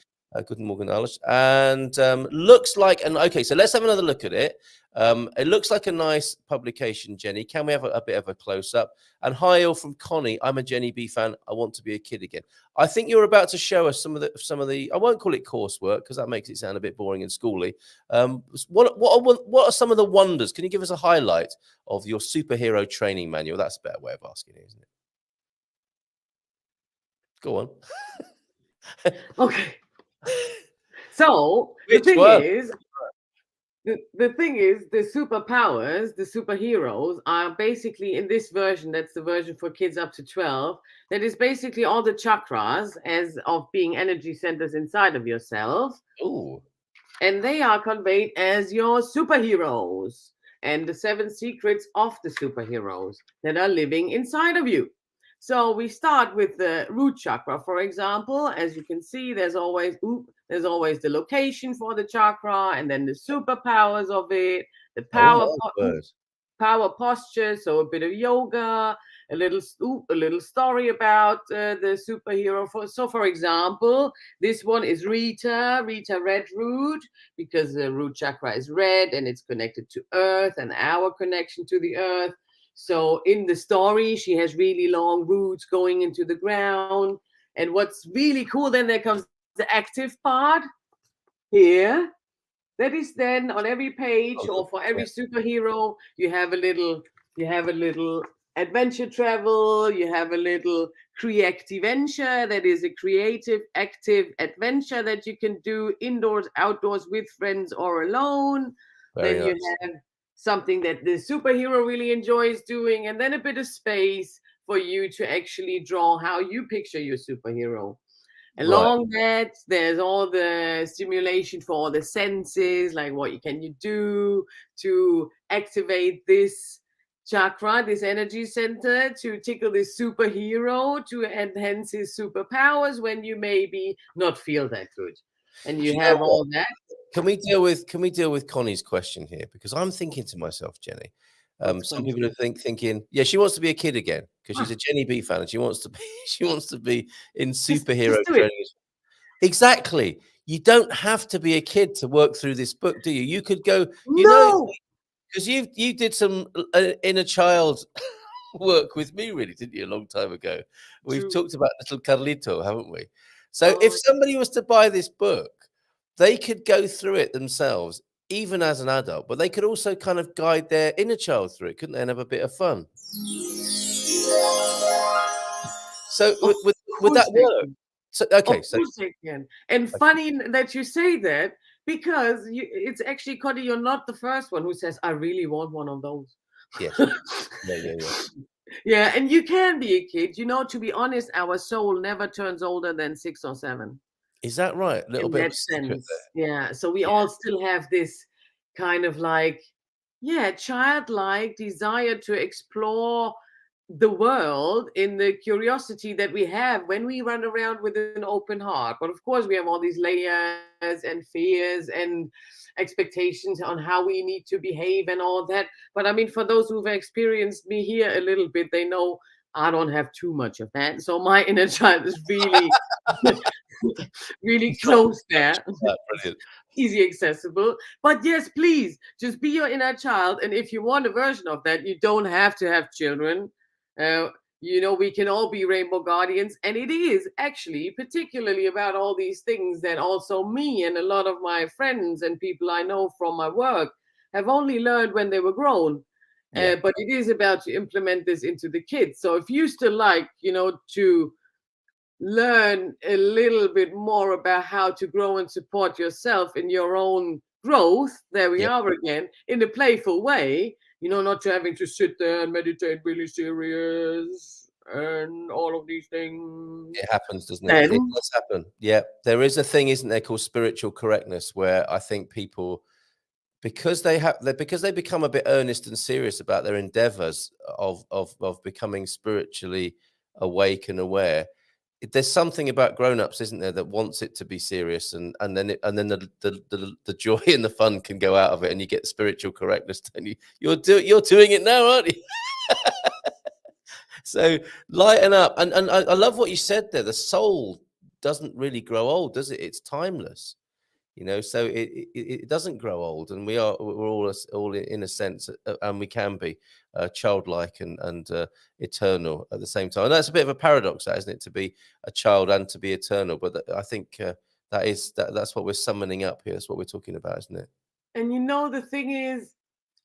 guten Morgen, Alice. And looks like okay. So let's have another look at it. It looks like a nice publication, Jenny. Can we have a bit of a close up? And hi, all from Connie. I'm a Jenny B fan. I want to be a kid again. I think you're about to show us some of the. I won't call it coursework because that makes it sound a bit boring and schooly. What are some of the wonders? Can you give us a highlight of your superhero training manual? That's a better way of asking it, isn't it? Go on. Okay. So Which the thing one? is, the thing is, the superpowers, the superheroes are basically in this version. That's the version for kids up to 12. That is basically all the chakras as of being energy centers inside of yourself. Ooh. And they are conveyed as your superheroes and the 7 secrets of the superheroes that are living inside of you. So we start with the root chakra, for example. As you can see, there's always the location for the chakra, and then the superpowers of it, the power posture, so a bit of yoga, a little story about the superhero. For example, this one is Rita Red Root, because the root chakra is red and it's connected to earth and our connection to the earth. So in the story, she has really long roots going into the ground. And what's really cool, then there comes the active part here. That is then on every page, or for every superhero, you have a little adventure travel, you have a little creative venture, that is a creative, active adventure that you can do indoors, outdoors, with friends or alone. Then you have something that the superhero really enjoys doing, and then a bit of space for you to actually draw how you picture your superhero. Along that, there's all the stimulation for all the senses, like what can you do to activate this chakra, this energy center, to tickle this superhero, to enhance his superpowers when you maybe not feel that good. And you have all that. Can we deal with Connie's question here? Because I'm thinking to myself, Jenny, some people are thinking, yeah, she wants to be a kid again because she's a Jenny B fan and she wants to be in superhero training. Exactly. You don't have to be a kid to work through this book, do you? You could go, No, because you did some inner child work with me, really, didn't you, a long time ago? We've true. talked about little Carlito, haven't we? So if Oh, somebody was to buy this book, they could go through it themselves, even as an adult, but they could also kind of guide their inner child through it, couldn't they, and have a bit of fun? So of would course that they work? can. So Of okay, so course they can. And funny that you say that because it's actually, Cody, you're not the first one who says, I really want one of those. yes, yeah. Yeah, and you can be a kid. To be honest, our soul never turns older than 6 or 7 Is that right? A little in bit of that a secret sense. Yeah. So we there. all still have this kind of like, yeah, childlike desire to explore the world in the curiosity that we have when we run around with an open heart. But of course, we have all these layers and fears and expectations on how we need to behave and all that. But I mean, for those who've experienced me here a little bit, they know I don't have too much of that. So my inner child is really, really It's not close there. brilliant. Easy accessible. But yes, please just be your inner child. And if you want a version of that, you don't have to have children. Uh, we can all be rainbow guardians. And it is actually particularly about all these things that also me and a lot of my friends and people I know from my work have only learned when they were grown. Yeah. But it is about to implement this into the kids. So if you still like, to learn a little bit more about how to grow and support yourself in your own growth, there we Yeah. are again, in a playful way, not having to sit there and meditate really serious and all of these things. It happens, doesn't it? It Then, does happen. Yeah. There is a thing, isn't there, called spiritual correctness, where I think people, because they become a bit earnest and serious about their endeavors of becoming spiritually awake and aware. There's something about grown-ups, isn't there, that wants it to be serious, and then the joy and the fun can go out of it, and you get spiritual correctness. And you're doing it now, aren't you? So lighten up, and I love what you said there. The soul doesn't really grow old, does it? It's timeless. So it doesn't grow old, and we're all in a sense, and we can be childlike and eternal at the same time. And that's a bit of a paradox, that, isn't it, to be a child and to be eternal? But I think that's what we're summoning up here. That's what we're talking about, isn't it? and the thing is,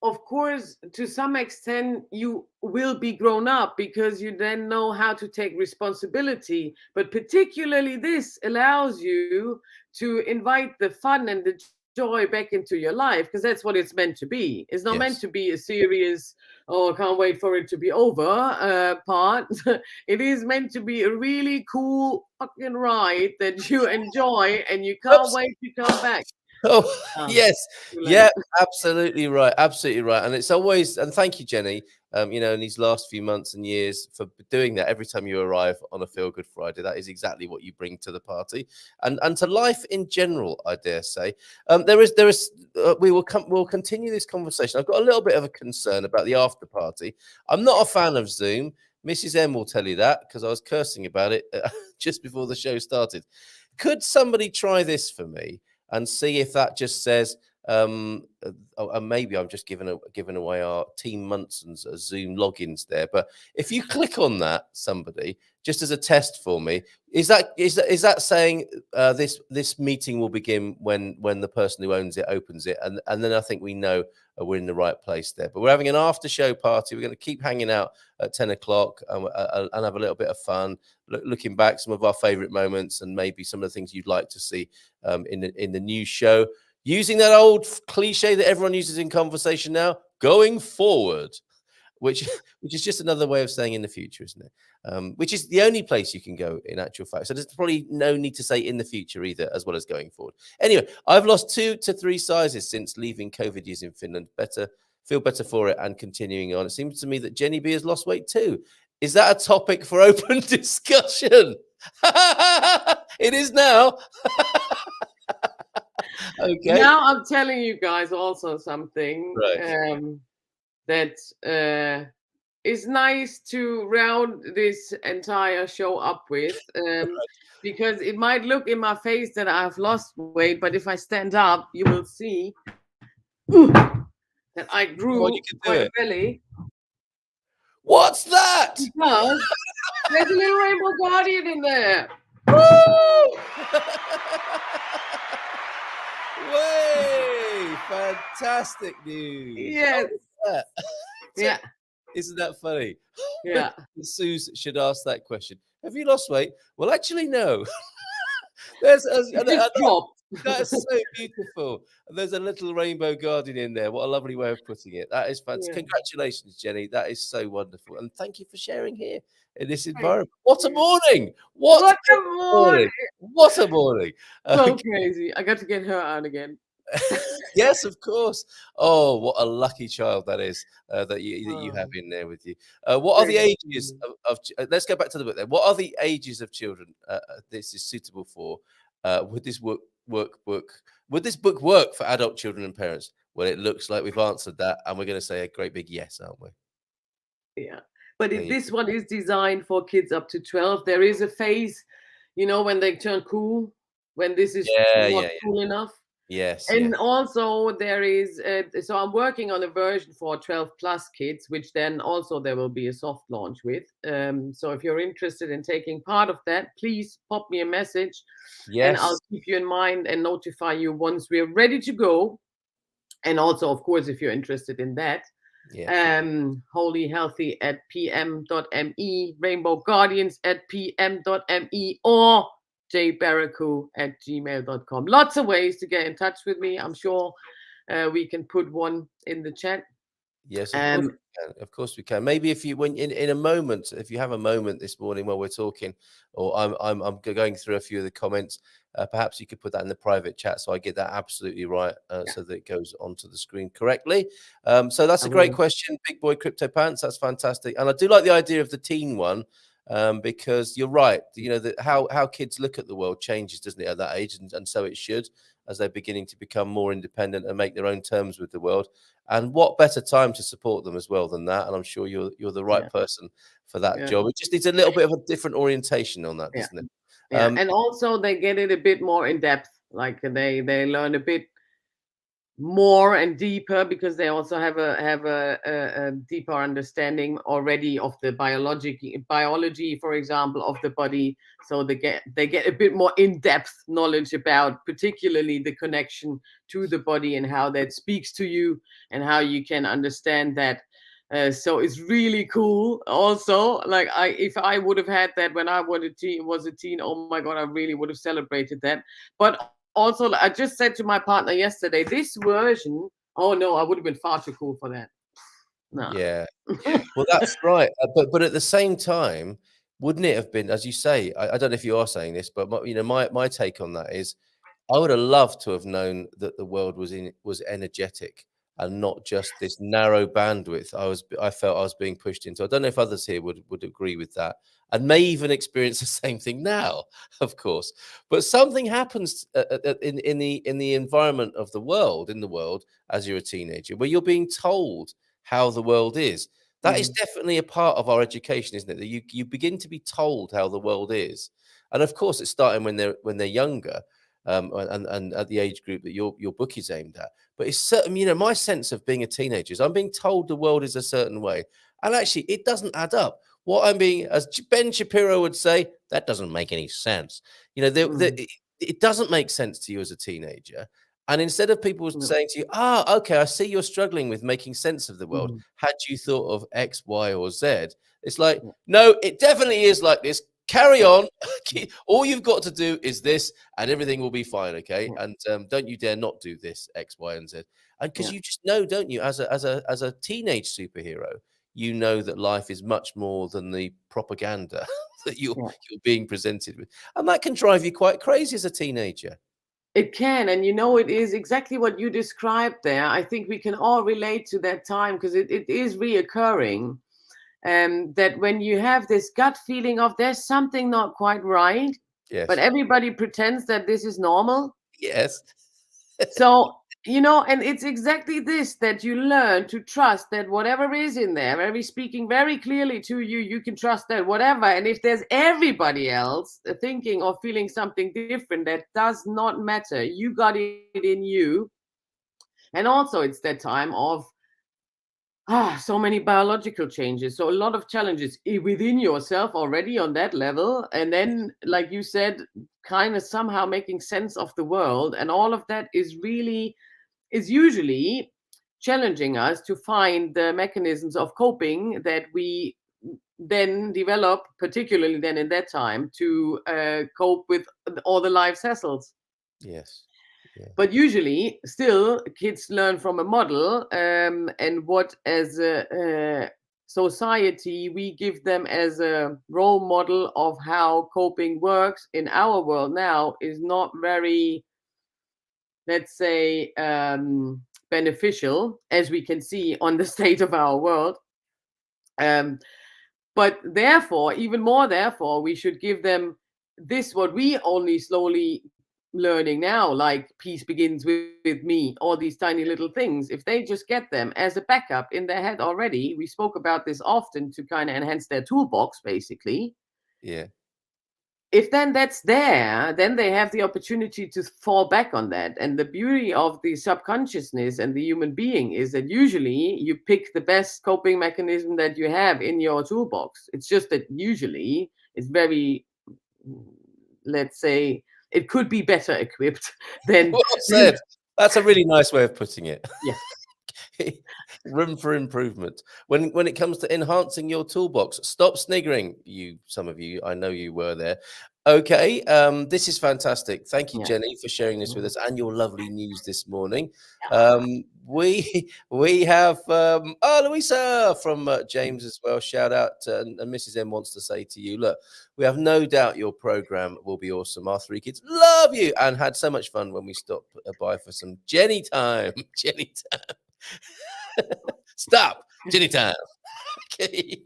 of course, to some extent, you will be grown up because you then know how to take responsibility. But particularly, this allows you to invite the fun and the joy back into your life because that's what it's meant to be. It's not meant Yes. to be a serious, oh, I can't wait for it to be over part. It is meant to be a really cool fucking ride that you enjoy and you can't Oops. wait to come back. Oh, Ah, yes. too late. Yeah, absolutely right. Absolutely right. And it's always, and thank you, Jenny, in these last few months and years for doing that every time you arrive on a Feelgood Friday. That is exactly what you bring to the party and to life in general, I dare say. We'll continue this conversation. I've got a little bit of a concern about the after party. I'm not a fan of Zoom. Mrs. M will tell you that because I was cursing about it just before the show started. Could somebody try this for me and see if that just says, and maybe I'm just giving away our Team Munson's Zoom logins there. But if you click on that, somebody, just as a test for me, is that saying this meeting will begin when the person who owns it opens it, and then I think we know we're in the right place there. But we're having an after show party. We're going to keep hanging out at 10 o'clock and have a little bit of fun, looking back some of our favorite moments and maybe some of the things you'd like to see in the new show. Using that old cliche that everyone uses in conversation now, going forward, which is just another way of saying in the future, isn't it? Which is the only place you can go in actual fact. So there's probably no need to say in the future either, as well as going forward. Anyway, I've lost 2 to 3 sizes since leaving COVID years in Finland. Feel better for it and continuing on. It seems to me that Jenny B has lost weight too. Is that a topic for open discussion? It is now. Okay. Now I'm telling you guys also something Right. that is nice to round this entire show up with, because it might look in my face that I've lost weight, but if I stand up, you will see that I Come on, grew you can do quite a it. belly, What's that? because there's a little rainbow guardian in there. Woo! Way! Fantastic news. Yes. That. Yeah. Isn't that funny? Yeah. Suze should ask that question. Have you lost weight? Well, actually, no. There's It just dropped. that's so beautiful. There's a little rainbow guardian in there. What a lovely way of putting it. That is fantastic. Yeah. Congratulations, Jenny. That is so wonderful. And thank you for sharing here in this environment. What a morning! What a a morning! What a morning! So crazy. I got to get her out again. Yes, of course. Oh, what a lucky child that is that you have in there with you. What are the ages of let's go back to the book then. What are the ages of children this is suitable for? Would this book work for adult children and parents? Well, it looks like we've answered that, and we're going to say a great big yes, aren't we? Yeah, but There you this one is designed for kids up to 12. There is a phase, when they turn cool, when this is not cool enough. Yes. And also there is, so I'm working on a version for 12 plus kids, which then also there will be a soft launch with. So if you're interested in taking part of that, please pop me a message. Yes. And I'll keep you in mind and notify you once we're ready to go. And also, of course, if you're interested in that, HoliHealthy at pm.me, Rainbow Guardians at pm.me, or jbaraku@gmail.com. Lots of ways to get in touch with me. I'm sure we can put one in the chat. Yes, of course we can. Maybe if you, when in a moment, if you have a moment this morning while we're talking, or I'm going through a few of the comments, perhaps you could put that in the private chat so I get that absolutely right, so that it goes onto the screen correctly. So that's a great question, Big Boy Crypto Pants. That's fantastic, and I do like the idea of the teen one. Because you're right, that how kids look at the world changes, doesn't it, at that age, and so it should, as they're beginning to become more independent and make their own terms with the world. And what better time to support them as well than that? And I'm sure you're the right person for that job. It just needs a little bit of a different orientation on that, doesn't it? And also they get it a bit more in depth, like they learn a bit more and deeper, because they also have a deeper understanding already of the biology, for example, of the body. So they get a bit more in-depth knowledge about particularly the connection to the body and how that speaks to you and how you can understand that. So it's really cool. Also, like if I would have had that when I was a teen, oh my God, I really would have celebrated that. But also, I just said to my partner yesterday, this version, oh no, I would have been far too cool for that. No. Yeah. Well, that's right. But at the same time, wouldn't it have been, as you say, I don't know if you are saying this, but my take on that is, I would have loved to have known that the world was energetic and not just this narrow bandwidth I felt I was being pushed into. I don't know if others here would agree with that, and may even experience the same thing now, of course. But something happens in the environment of the world, as you're a teenager, where you're being told how the world is. That is definitely a part of our education, isn't it? That you begin to be told how the world is, and of course, it's starting when they're younger. And at the age group that your book is aimed at. But it's certain, my sense of being a teenager is I'm being told the world is a certain way. And actually, it doesn't add up. What I'm being, as Ben Shapiro would say, that doesn't make any sense. It doesn't make sense to you as a teenager. And instead of people saying to you, okay, I see you're struggling with making sense of the world. Had you thought of X, Y, or Z? It's like, no, it definitely is like this. Carry on. All you've got to do is this, and everything will be fine. Okay. And don't you dare not do this X, Y, and Z. And because you just know, don't you, as a teenage superhero, you know that life is much more than the propaganda that you're being presented with, and that can drive you quite crazy as a teenager. It can, and it is exactly what you described there. I think we can all relate to that time, because it is reoccurring. That when you have this gut feeling of there's something not quite right, but everybody pretends that this is normal. Yes. So you know, and it's exactly this, that you learn to trust that whatever is in there, very speaking very clearly to you, you can trust that whatever. And if there's everybody else thinking or feeling something different, that does not matter. You got it in you. And also it's that time of so many biological changes, so a lot of challenges within yourself already on that level, and then, like you said, kind of somehow making sense of the world, and all of that is usually challenging us to find the mechanisms of coping that we then develop, particularly then in that time, to cope with all the life's hassles. Yes. Yeah. But usually, still, kids learn from a model, and what as a society we give them as a role model of how coping works in our world now is not very, let's say, beneficial, as we can see on the state of our world. But therefore, even more therefore, we should give them this, what we only slowly learning now, like peace begins with me, all these tiny little things. If they just get them as a backup in their head already, we spoke about this often, to kind of enhance their toolbox, basically. Yeah. If then that's there, then they have the opportunity to fall back on that. And the beauty of the subconsciousness and the human being is that usually you pick the best coping mechanism that you have in your toolbox. It's just that usually it's very, let's say, it could be better equipped than. Well said. That's a really nice way of putting it. Yeah. Room for improvement. When it comes to enhancing your toolbox, stop sniggering. Some of you, I know you were there. Okay, this is fantastic. Thank you, Yeah. Jenny, for sharing this with us and your lovely news this morning. We have Louisa from James as well. Shout out, and Mrs. M wants to say to you, look, we have no doubt your program will be awesome. Our three kids love you and had so much fun when we stopped by for some Jenny time. Jenny time. Stop, Jenny time. Okay.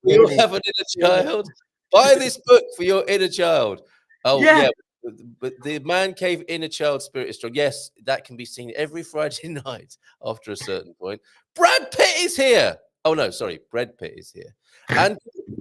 You'll have an inner child. Buy this book for your inner child. Oh, yeah. But the Man Cave Inner Child Spirit is Strong. Yes, that can be seen every Friday night after a certain point. Brad Pitt is here. Oh, no, sorry. Brad Pitt is here. And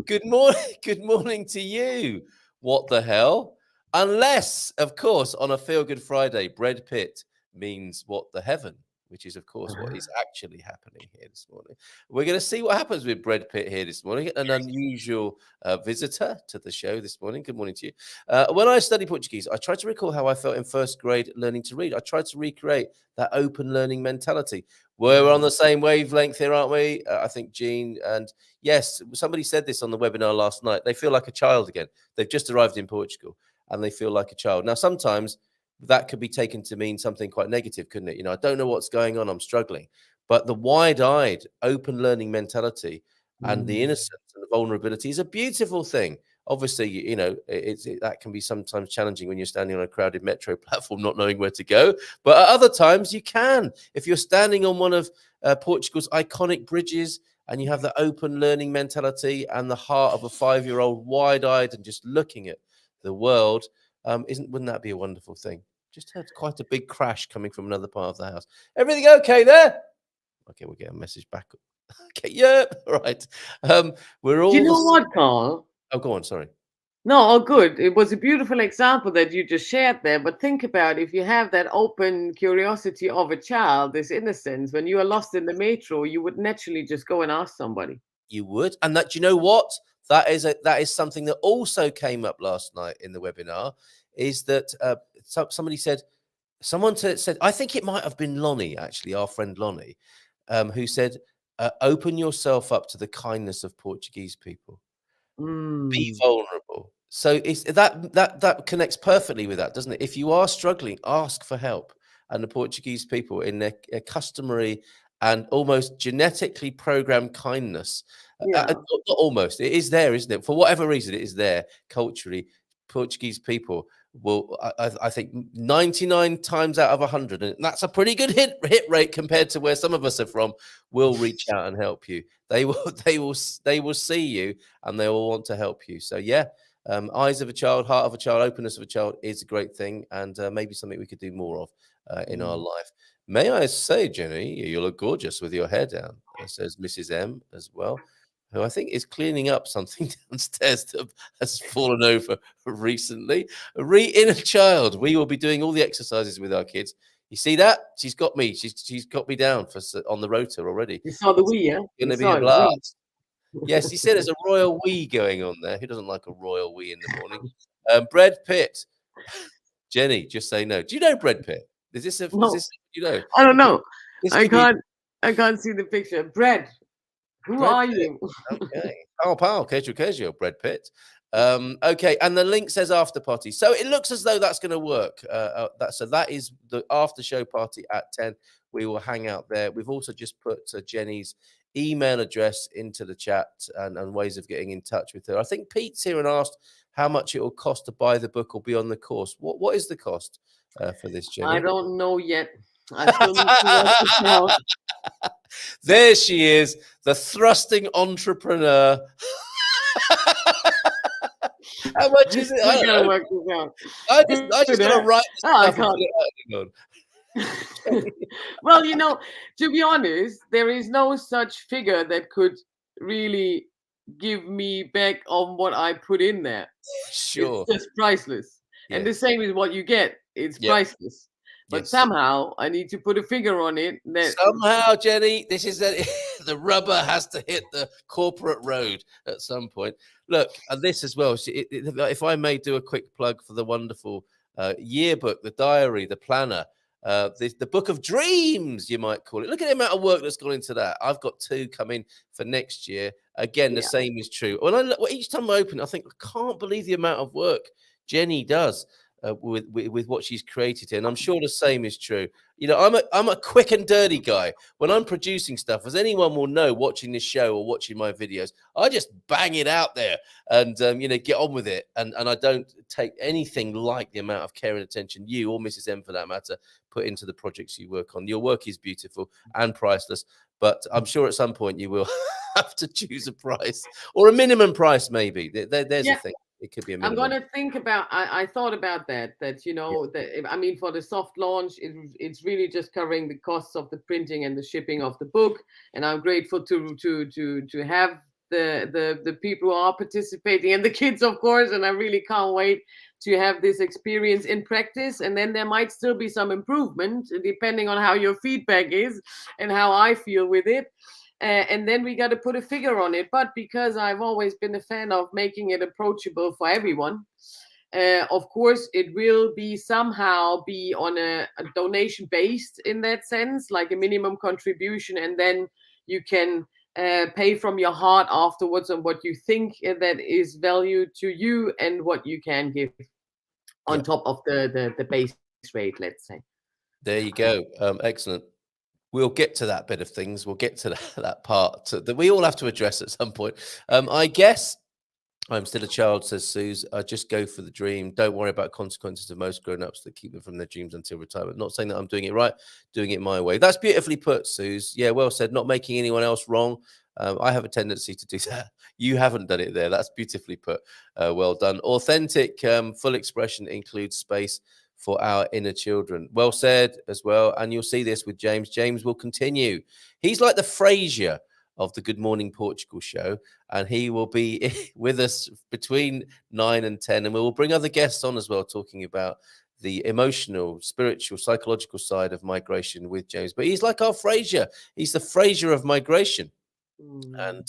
good morning to you. What the hell? Unless, of course, on a Feelgood Friday, Brad Pitt means what the heaven, which is, of course, what is actually happening here this morning. We're going to see what happens with Brad Pitt here this morning. An unusual visitor to the show this morning. Good morning to you. When I studied Portuguese, I tried to recall how I felt in first grade learning to read. I tried to recreate that open learning mentality. We're on the same wavelength here, aren't we? I think Jean, and yes, somebody said this on the webinar last night. They feel like a child again. They've just arrived in Portugal and they feel like a child. Now, sometimes that could be taken to mean something quite negative, couldn't it? You know, I don't know what's going on. I'm struggling. But the wide-eyed, open learning mentality and the innocence and the vulnerability is a beautiful thing. Obviously, you know, that can be sometimes challenging when you're standing on a crowded metro platform, not knowing where to go. But at other times, you can. If you're standing on one of Portugal's iconic bridges and you have the open learning mentality and the heart of a 5-year-old, wide-eyed and just looking at the world, wouldn't that be a wonderful thing? Just had quite a big crash coming from another part of the house. Everything okay there? Okay, we'll get a message back. Okay, yeah, right. We're all. Do you know what, Carl? Oh, go on. Sorry. No, good. It was a beautiful example that you just shared there. But think about if you have that open curiosity of a child, this innocence, when you are lost in the metro, you would naturally just go and ask somebody. You would, and that, you know what? That is something that also came up last night in the webinar. Is that somebody said? Someone said, I think it might have been Lonnie, actually, our friend Lonnie, who said, open yourself up to the kindness of Portuguese people. Be vulnerable. So it's that connects perfectly with that, doesn't it? If you are struggling, ask for help. And the Portuguese people, in their customary and almost genetically programmed kindness, not almost, it is there, isn't it? For whatever reason, it is there culturally. Portuguese people will, I think, 99 times out of 100, and that's a pretty good hit rate compared to where some of us are from, will reach out and help you. They will see you, and they will want to help you. So yeah, Eyes of a child, heart of a child, openness of a child is a great thing, and maybe something we could do more of in our life. May I say, Jenny, you look gorgeous with your hair down, says Mrs. M as well, who I think is cleaning up something downstairs that has fallen over recently. Inner child, we will be doing all the exercises with our kids. You see that? She's got me. She's got me down on the rotor already. You saw the wee, yeah? It's going to be a blast. Yes, you said there's a royal wee going on there. Who doesn't like a royal wee in the morning? Brad Pitt. Jenny, just say no. Do you know Brad Pitt? Is this you know? I don't know. This I could can't see the picture. Brad, who Brad are Pitt. you? Okay. Pow, casual, Brad Pitt. Okay, and the link says after party. So it looks as though that's going to work. So that is the after show party at 10. We will hang out there. We've also just put Jenny's email address into the chat and ways of getting in touch with her. I think Pete's here and asked how much it will cost to buy the book or be on the course. What is the cost for this, Jenny? I don't know yet. I still need to work this out. There she is, the thrusting entrepreneur. How much is it? I gotta work this out. I just gotta write this I stuff can't. Well, to be honest, there is no such figure that could really give me back on what I put in there. Sure. It's just priceless. Yeah. And the same is what you get. It's priceless. But somehow I need to put a figure on it. Somehow, Jenny, this is the rubber has to hit the corporate road at some point. Look, and this as well. If I may do a quick plug for the wonderful yearbook, the diary, the planner, the book of dreams, you might call it. Look at the amount of work that's gone into that. I've got 2 coming for next year. Again, the same is true. Each time I open it, I think, I can't believe the amount of work Jenny does. With what she's created here, and I'm sure the same is true. I'm a quick and dirty guy. When I'm producing stuff, as anyone will know, watching this show or watching my videos, I just bang it out there and get on with it. And I don't take anything like the amount of care and attention you or Mrs. M, for that matter, put into the projects you work on. Your work is beautiful and priceless, but I'm sure at some point you will have to choose a price or a minimum price, maybe. There's a thing. It could be a minimum. I'm going to think about, I thought about that for the soft launch, it's really just covering the costs of the printing and the shipping of the book. And I'm grateful to have the people who are participating and the kids, of course. And I really can't wait to have this experience in practice. And then there might still be some improvement depending on how your feedback is and how I feel with it. And then we got to put a figure on it. But because I've always been a fan of making it approachable for everyone, of course, it will be somehow be on a donation based in that sense, like a minimum contribution. And then you can pay from your heart afterwards on what you think that is value to you and what you can give on top of the base rate, let's say. There you go. Excellent. We'll get to that bit of things. We'll get to that part that we all have to address at some point. I guess I'm still a child, says Suze. I just go for the dream. Don't worry about consequences of most grown-ups that keep them from their dreams until retirement. Not saying that I'm doing it right, doing it my way. That's beautifully put, Suze. Yeah, well said. Not making anyone else wrong. I have a tendency to do that. You haven't done it there. That's beautifully put. Well done. Authentic, full expression includes space for our inner children. Well said as well. And you'll see this with James. James will continue. He's like the Frasier of the Good Morning Portugal show, and he will be with us between 9 and 10, and we will bring other guests on as well, talking about the emotional, spiritual, psychological side of migration with James. But he's like our Frasier. He's the Frasier of migration. And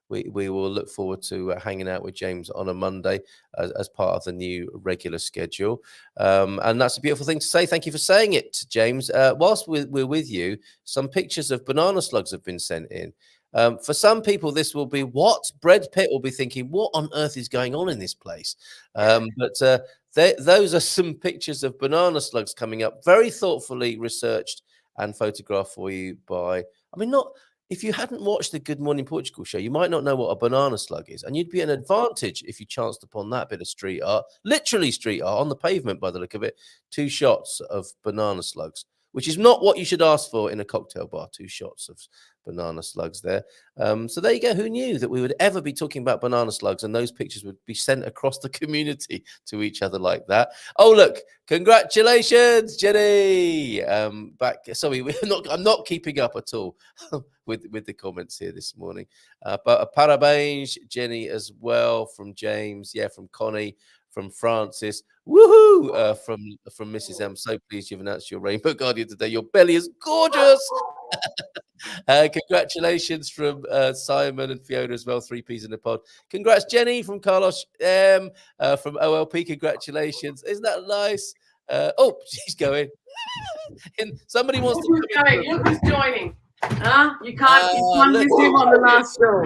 we will look forward to hanging out with James on a Monday as part of the new regular schedule. And that's a beautiful thing to say. Thank you for saying it, James. Whilst we're with you, some pictures of banana slugs have been sent in. For some people, this will be what? Brad Pitt will be thinking, what on earth is going on in this place? But those are some pictures of banana slugs coming up, very thoughtfully researched and photographed for you by, if you hadn't watched the Good Morning Portugal show, you might not know what a banana slug is. And you'd be an advantage if you chanced upon that bit of street art, literally street art on the pavement by the look of it. 2 shots of banana slugs. which is not what you should ask for in a cocktail bar. 2 shots of banana slugs there. So there you go. Who knew that we would ever be talking about banana slugs and those pictures would be sent across the community to each other like that? Oh, look, congratulations, Jenny. Sorry, I'm not keeping up at all with the comments here this morning. But parabéns, Jenny, as well, from James. Yeah, from Connie, from Francis. Woohoo! From Mrs. M. So pleased you've announced your Rainbow Guardian today. Your belly is gorgeous. Congratulations from Simon and Fiona as well. 3 Ps in the pod. Congrats, Jenny, from Carlos M. From OLP. Congratulations. Isn't that nice? Oh, she's going. Somebody wants to come in. Look who's joining. Huh? You can't miss him on the last show.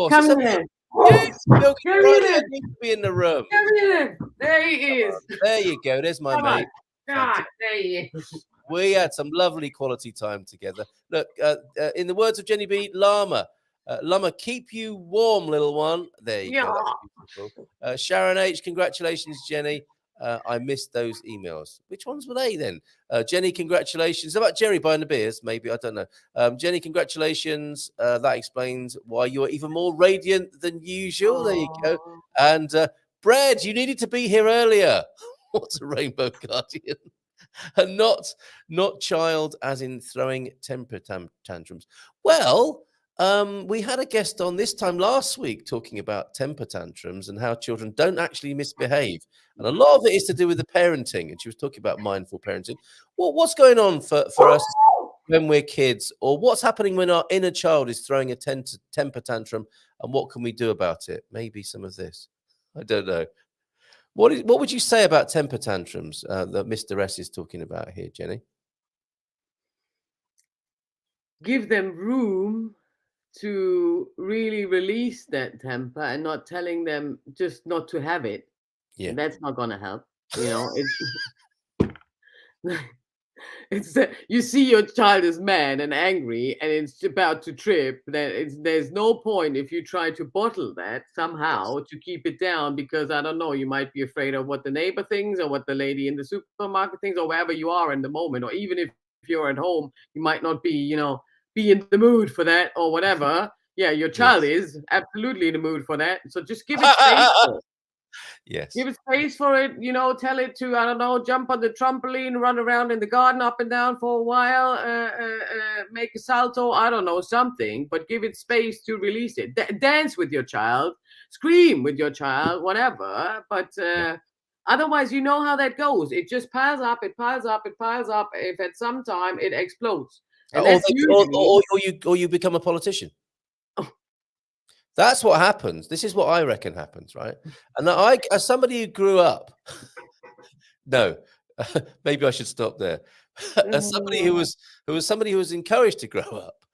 Come here. Yes, I need to be in the room. Come here. There he is. There you go. There's my mate. God, there he is. We had some lovely quality time together. Look, in the words of Jenny B, Llama, keep you warm, little one. There you go. That's beautiful. Sharon H, congratulations, Jenny. I missed those emails. Which ones were they then? Jenny, congratulations. How about Jerry buying the beers? Maybe, I don't know. Jenny, congratulations. That explains why you're even more radiant than usual. There you go. And Brad, you needed to be here earlier. What's a Rainbow Guardian? And not child as in throwing temper tantrums. Well, we had a guest on this time last week talking about temper tantrums and how children don't actually misbehave. And a lot of it is to do with the parenting. And she was talking about mindful parenting. Well, what's going on for us when we're kids? Or what's happening when our inner child is throwing a temper tantrum? And what can we do about it? Maybe some of this. I don't know. What would you say about temper tantrums that Mr. S is talking about here, Jenny? Give them room to really release that temper and not telling them just not to have it. Yeah, that's not going to help. You know, it's you see your child is mad and angry and it's about to trip. There's no point if you try to bottle that somehow to keep it down, because I don't know, you might be afraid of what the neighbor thinks or what the lady in the supermarket thinks or wherever you are in the moment, or even if you're at home, you might not be, be in the mood for that or whatever. Yeah, your child is absolutely in the mood for that. So just give it space for it. Yes. Give it space for it, tell it to, I don't know, jump on the trampoline, run around in the garden up and down for a while, make a salto, I don't know, something, but give it space to release it. Dance with your child, scream with your child, whatever. But otherwise, you know how that goes. It just piles up, it piles up, it piles up. If at some time it explodes. And or you become a politician. That's what happens. This is what I reckon happens, right? And as somebody who grew up, no, maybe I should stop there. As somebody who was encouraged to grow up,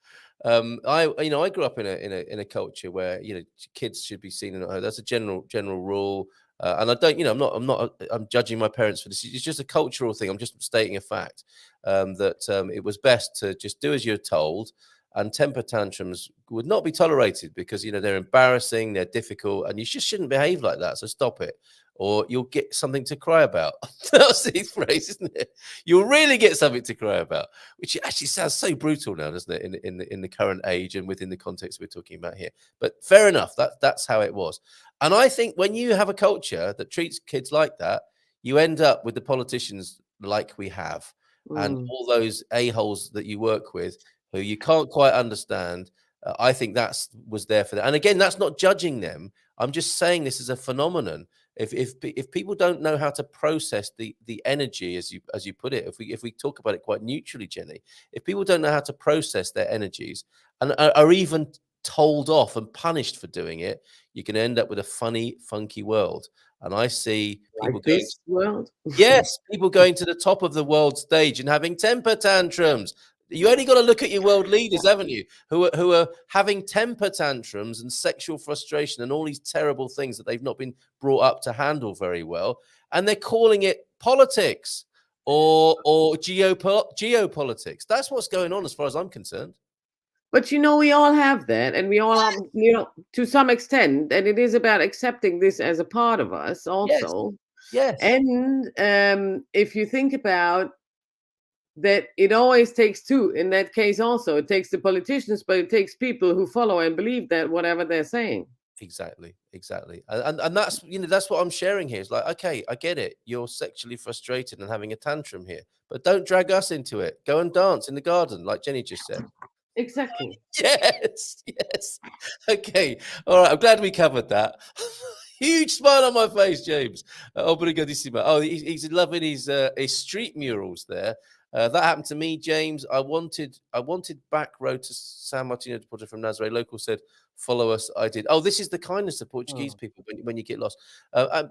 I grew up in a culture where kids should be seen and that's a general rule. And I don't, I'm judging my parents for this. It's just a cultural thing. I'm just stating a fact that it was best to just do as you're told. And temper tantrums would not be tolerated because, they're embarrassing, they're difficult, and you just shouldn't behave like that. So stop it, or you'll get something to cry about. That's the phrase, isn't it? You'll really get something to cry about, which actually sounds so brutal now, doesn't it, in the current age and within the context we're talking about here. But fair enough, that's how it was. And I think when you have a culture that treats kids like that, you end up with the politicians like we have, and all those a-holes that you work with, who you can't quite understand. I think that was there for that. And again, that's not judging them. I'm just saying this is a phenomenon. If people don't know how to process the energy, as you put it, if we talk about it quite neutrally, Jenny, if people don't know how to process their energies and are even told off and punished for doing it, you can end up with a funny, funky world. And I see people people going to the top of the world stage and having temper tantrums. You only got to look at your world leaders, haven't you, who are having temper tantrums and sexual frustration and all these terrible things that they've not been brought up to handle very well. And they're calling it politics or geopolitics. That's what's going on as far as I'm concerned. But, we all have that, and we all are, to some extent, and it is about accepting this as a part of us also. Yes. And if you think about that it always takes two. In that case, also, it takes the politicians, but it takes people who follow and believe that whatever they're saying. Exactly. And that's, that's what I'm sharing here. It's like, okay, I get it. You're sexually frustrated and having a tantrum here, but don't drag us into it. Go and dance in the garden, like Jenny just said. Exactly. Yes. Okay. All right. I'm glad we covered that. Huge smile on my face, James. Obrigadissimo. Oh, he's loving his street murals there. That happened to me, James. I wanted back road to San Martino de Porto from Nazaré. Local said, follow us. I did. Oh, this is the kindness of Portuguese people when you get lost.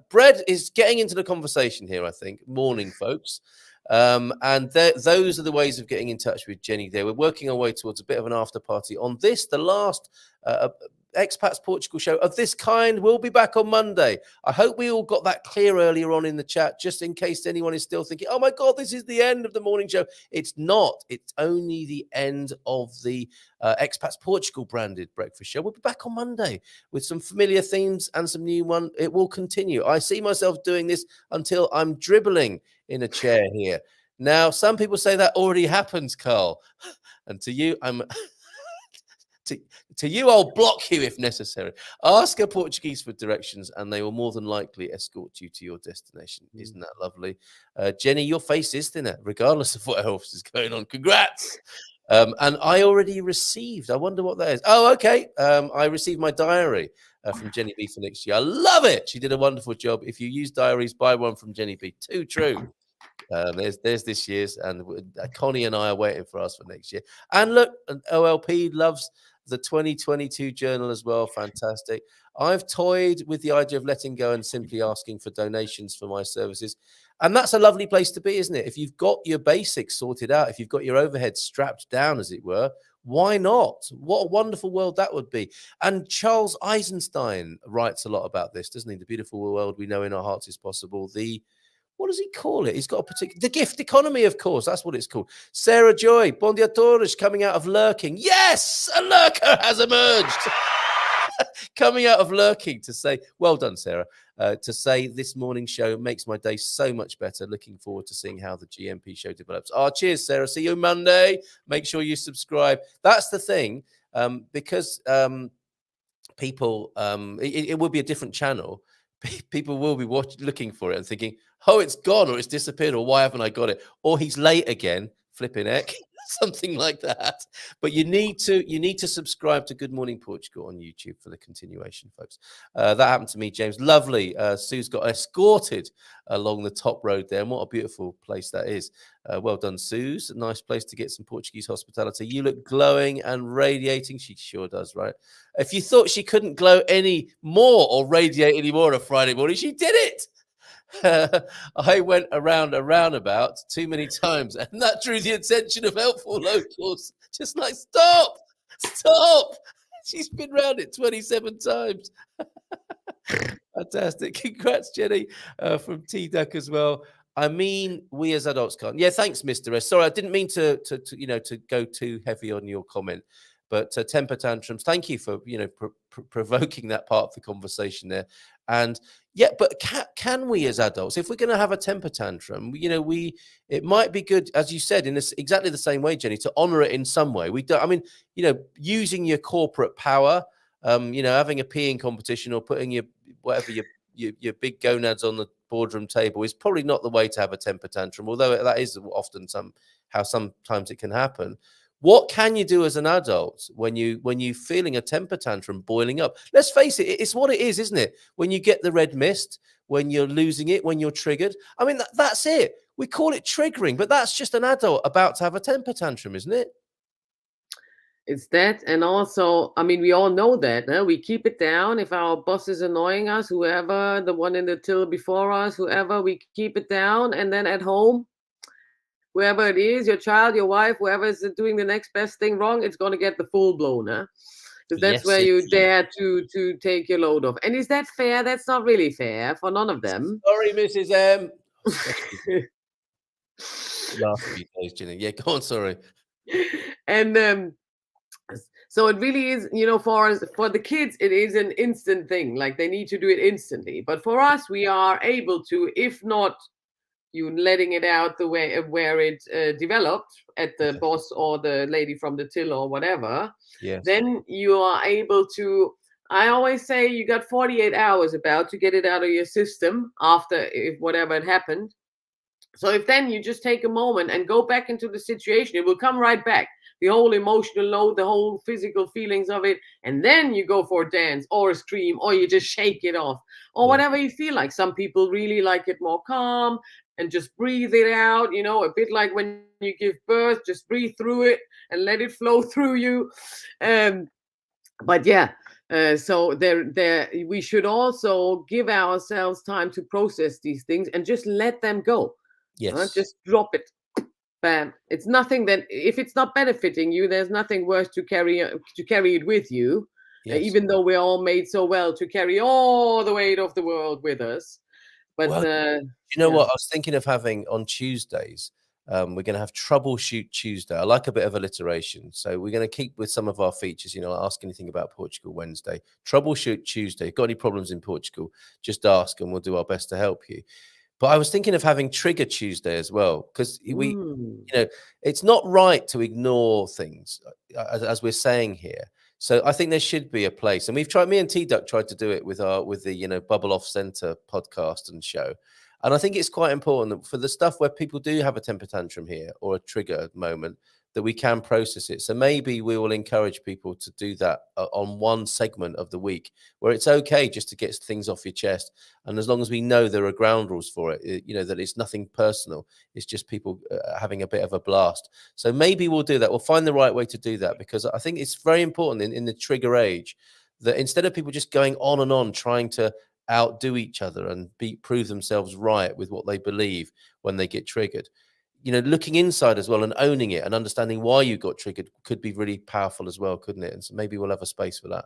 Bread is getting into the conversation here, I think. Morning, folks. And those are the ways of getting in touch with Jenny there. We're working our way towards a bit of an after party on this, the last Expats Portugal show of this kind. Will be back on Monday. I hope we all got that clear earlier on in the chat, just in case anyone is still thinking, oh my God, this is the end of the morning show. It's not. It's only the end of the Expats Portugal branded breakfast show. We'll be back on Monday with some familiar themes and some new one. It will continue. I see myself doing this until I'm dribbling in a chair here. Now, some people say that already happens, Carl. And to you, I'm... To you, I'll block you if necessary. Ask a Portuguese for directions, and they will more than likely escort you to your destination. Isn't that lovely? Jenny, your face is thinner, regardless of what else is going on. Congrats. And I already received, I wonder what that is. Oh, okay. I received my diary from Jenny B for next year. I love it. She did a wonderful job. If you use diaries, buy one from Jenny B. Too true. There's this year's, and Connie and I are waiting for us for next year. And look, OLP loves the 2022 journal as well. Fantastic. I've toyed with the idea of letting go and simply asking for donations for my services. And that's a lovely place to be, isn't it? If you've got your basics sorted out, if you've got your overhead strapped down, as it were, why not? What a wonderful world that would be. And Charles Eisenstein writes a lot about this, doesn't he? The beautiful world we know in our hearts is possible. What does he call it? He's got a particular... The gift economy, of course. That's what it's called. Sarah Joy, Bon dia todos, coming out of lurking. Yes, a lurker has emerged. Coming out of lurking to say, well done, Sarah, to say this morning show makes my day so much better. Looking forward to seeing how the GMP show develops. Oh, cheers, Sarah. See you Monday. Make sure you subscribe. That's the thing, because people, it would be a different channel. People will be looking for it and thinking, oh, it's gone, or it's disappeared, or why haven't I got it? Or he's late again, flipping heck, something like that. But you need to subscribe to Good Morning Portugal on YouTube for the continuation, folks. That happened to me, James. Lovely. Sue's got escorted along the top road there, and what a beautiful place that is. Well done, Suze. A nice place to get some Portuguese hospitality. You look glowing and radiating. She sure does, right? If you thought she couldn't glow any more or radiate any more on a Friday morning, she did it. I went around a roundabout too many times, and that drew the attention of helpful locals. Just like, stop. She's been round it 27 times. Fantastic. Congrats, Jenny, from T-Duck as well. I mean, we as adults can't. Yeah, thanks, Mr. S. Sorry, I didn't mean to go too heavy on your comment. But temper tantrums, thank you for, provoking that part of the conversation there. And yeah, but can we as adults, if we're going to have a temper tantrum, it might be good, as you said, in exactly the same way, Jenny, to honor it in some way. Using your corporate power, having a peeing competition or putting your big gonads on the boardroom table is probably not the way to have a temper tantrum, although that is often how sometimes it can happen. What can you do as an adult when you're feeling a temper tantrum boiling up? Let's face it, it's what it is, isn't it? When you get the red mist, when you're losing it, when you're triggered. I mean, that's it. We call it triggering, but that's just an adult about to have a temper tantrum, isn't it? It's that. And also, I mean, we all know that. We keep it down. If our boss is annoying us, whoever, the one in the till before us, whoever, we keep it down. And then at home, whoever it is, your child, your wife, whoever is doing the next best thing wrong, it's going to get the full blown, because that's where you dare to take your load off. And is that fair? That's not really fair for none of them. Sorry, Mrs. M. Last few days, Jenny. Yeah, go on, sorry. And so it really is, for the kids, it is an instant thing. Like, they need to do it instantly. But for us, we are able to, if not, you letting it out the way where it developed at the Okay. boss or the lady from the till or whatever, Yes. then you are able to. I always say you got 48 hours about to get it out of your system after if whatever had happened. So if then you just take a moment and go back into the situation, it will come right back. The whole emotional load, the whole physical feelings of it. And then you go for a dance or a scream, or you just shake it off, or Yeah. whatever you feel like. Some people really like it more calm and just breathe it out, a bit like when you give birth, just breathe through it and let it flow through you. But yeah, so there we should also give ourselves time to process these things and just let them go. Yes. Just drop it. Bam. It's nothing that if it's not benefiting you, there's nothing worse to carry it with you. Yes. Even though we're all made so well to carry all the weight of the world with us. But Well, you know what? I was thinking of having on Tuesdays. We're going to have Troubleshoot Tuesday. I like a bit of alliteration. So we're going to keep with some of our features, ask anything about Portugal Wednesday. Troubleshoot Tuesday. Got any problems in Portugal? Just ask and we'll do our best to help you. But I was thinking of having Trigger Tuesday as well, because it's not right to ignore things, as we're saying here. So I think there should be a place, and me and T-Duck tried to do it with the Bubble Off Center podcast and show. And I think it's quite important that for the stuff where people do have a temper tantrum here or a trigger moment, that we can process it. So maybe we will encourage people to do that on one segment of the week where it's okay just to get things off your chest. And as long as we know there are ground rules for it, that it's nothing personal. It's just people having a bit of a blast. So maybe we'll do that. We'll find the right way to do that, because I think it's very important in the trigger age that instead of people just going on and on trying to outdo each other and prove themselves right with what they believe when they get triggered, looking inside as well and owning it and understanding why you got triggered could be really powerful as well, couldn't it? And so maybe we'll have a space for that.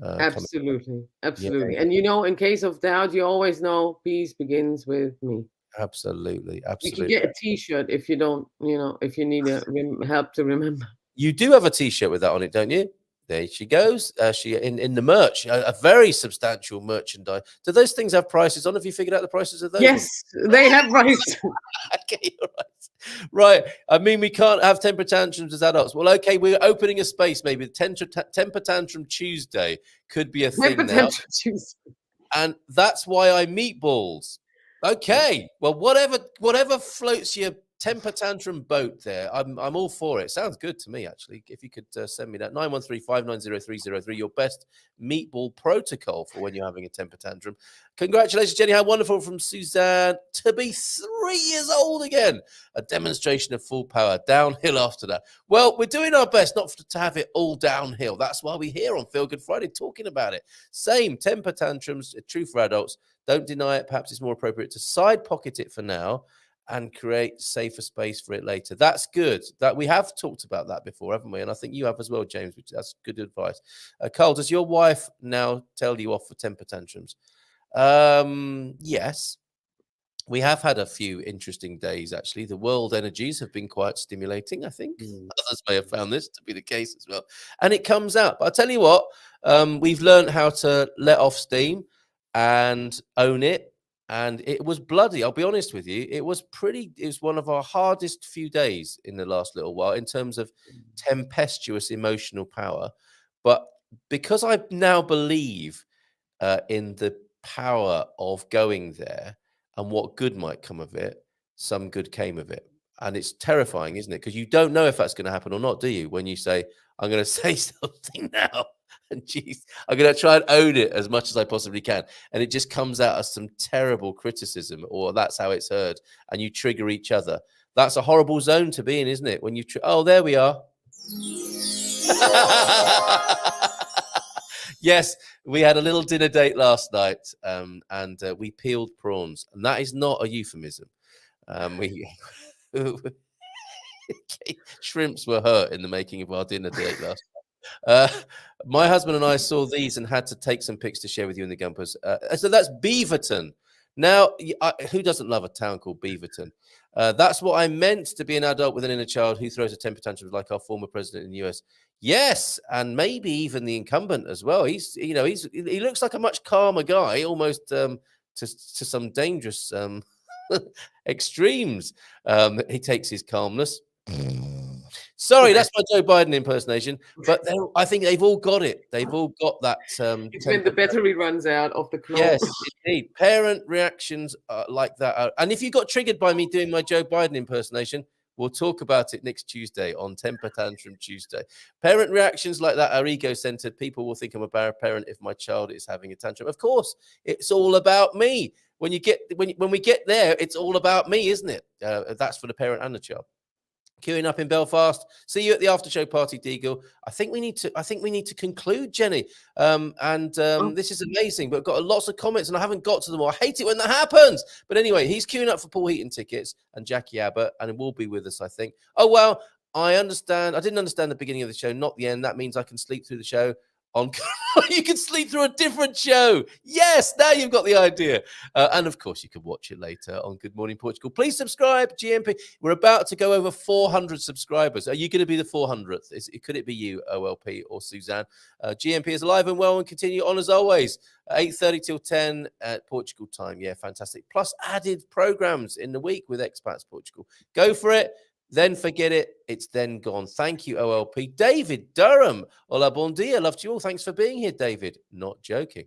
Absolutely. Yeah. And in case of doubt, you always know peace begins with me. Absolutely. You can get a T-shirt if you don't, if you need help to remember. You do have a T-shirt with that on it, don't you? There she goes. She in the merch, a very substantial merchandise. Do those things have prices on? Have you figured out the prices of those? Yes, they have prices. Okay, right. I mean, we can't have temper tantrums as adults. Well, okay, we're opening a space. Maybe temper tantrum Tuesday could be a thing now. And that's why I meatballs. Okay, well, whatever floats your temper tantrum boat there, I'm all for it. Sounds good to me, actually. If you could send me that 913-590-303, your best meatball protocol for when you're having a temper tantrum. Congratulations, Jenny. How wonderful from Suzanne to be 3 years old again. A demonstration of full power. Downhill after that. Well, we're doing our best not to have it all downhill. That's why we're here on Feelgood Friday talking about it. Same temper tantrums, true for adults. Don't deny it. Perhaps it's more appropriate to side pocket it for now and create safer space for it later. That's good. That we have talked about that before, haven't we? And I think you have as well, James, which that's good advice. Carl, does your wife now tell you off for temper tantrums? Yes. We have had a few interesting days, actually. The world energies have been quite stimulating, I think. Others may have found this to be the case as well. And it comes out. But I'll tell you what, we've learned how to let off steam and own it. And it was bloody. I'll be honest with you. It was one of our hardest few days in the last little while in terms of tempestuous emotional power. But because I now believe in the power of going there and what good might come of it, some good came of it. And it's terrifying, isn't it? Because you don't know if that's going to happen or not, do you? When you say, I'm going to say something now. And geez, I'm going to try and own it as much as I possibly can. And it just comes out as some terrible criticism, or that's how it's heard. And you trigger each other. That's a horrible zone to be in, isn't it? When you, oh, there we are. Yes, we had a little dinner date last night and we peeled prawns. And that is not a euphemism. Shrimps were hurt in the making of our dinner date last night. My husband and I saw these and had to take some pics to share with you in the Gumpers. So that's Beaverton. Now, who doesn't love a town called Beaverton? That's what I meant to be an adult with an inner child who throws a temper tantrum like our former president in the US. Yes, and maybe even the incumbent as well. He looks like a much calmer guy, almost to some dangerous extremes. He takes his calmness. Sorry, that's my Joe Biden impersonation, but I think they've all got it. They've all got that. It's when the battery runs out of the clock. Yes, indeed. Parent reactions like that. And if you got triggered by me doing my Joe Biden impersonation, we'll talk about it next Tuesday on Temper Tantrum Tuesday. Parent reactions like that are ego-centered. People will think I'm a bad parent if my child is having a tantrum. Of course, it's all about me. When we get there, it's all about me, isn't it? That's for the parent and the child. Queuing up in Belfast. See you at the after show party, Deagle. I think we need to conclude, Jenny. This is amazing, but I've got lots of comments and I haven't got to them all. I hate it when that happens. But anyway, he's queuing up for Paul Heaton tickets and Jackie Abbott, and it will be with us, I think. Oh well, I understand. I didn't understand the beginning of the show, not the end. That means I can sleep through the show. You can sleep through a different show. Yes, now you've got the idea. And of course, you can watch it later on Good Morning Portugal. Please subscribe, GMP. We're about to go over 400 subscribers. Are you going to be the 400th? Could it be you, OLP or Suzanne? GMP is alive and well and continue on as always. 8:30 till 10 at Portugal time. Yeah, fantastic. Plus added programs in the week with Expats Portugal. Go for it. Then forget it. It's then gone. Thank you, OLP. David Durham. Hola, bon dia. Love to you all. Thanks for being here, David. Not joking.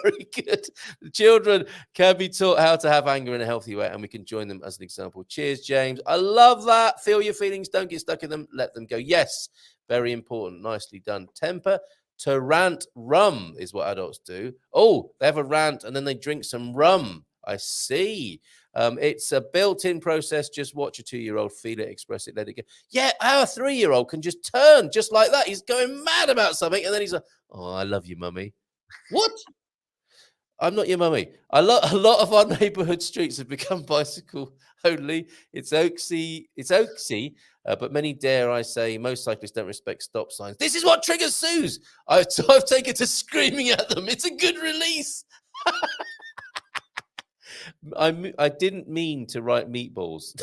Very good. The children can be taught how to have anger in a healthy way, and we can join them as an example. Cheers, James. I love that. Feel your feelings. Don't get stuck in them. Let them go. Yes. Very important. Nicely done. Temper to rant rum is what adults do. Oh, they have a rant and then they drink some rum. I see. It's a built-in process. Just watch a 2-year-old feel it, express it, let it go. Yeah, our 3-year-old can just turn just like that. He's going mad about something, and then he's like, "Oh, I love you, mummy." What? I'm not your mummy. A lot of our neighborhood streets have become bicycle only. It's Oaksy, but many, dare I say, most cyclists don't respect stop signs. This is what triggers Suze. I've taken to screaming at them. It's a good release. I didn't mean to write meatballs.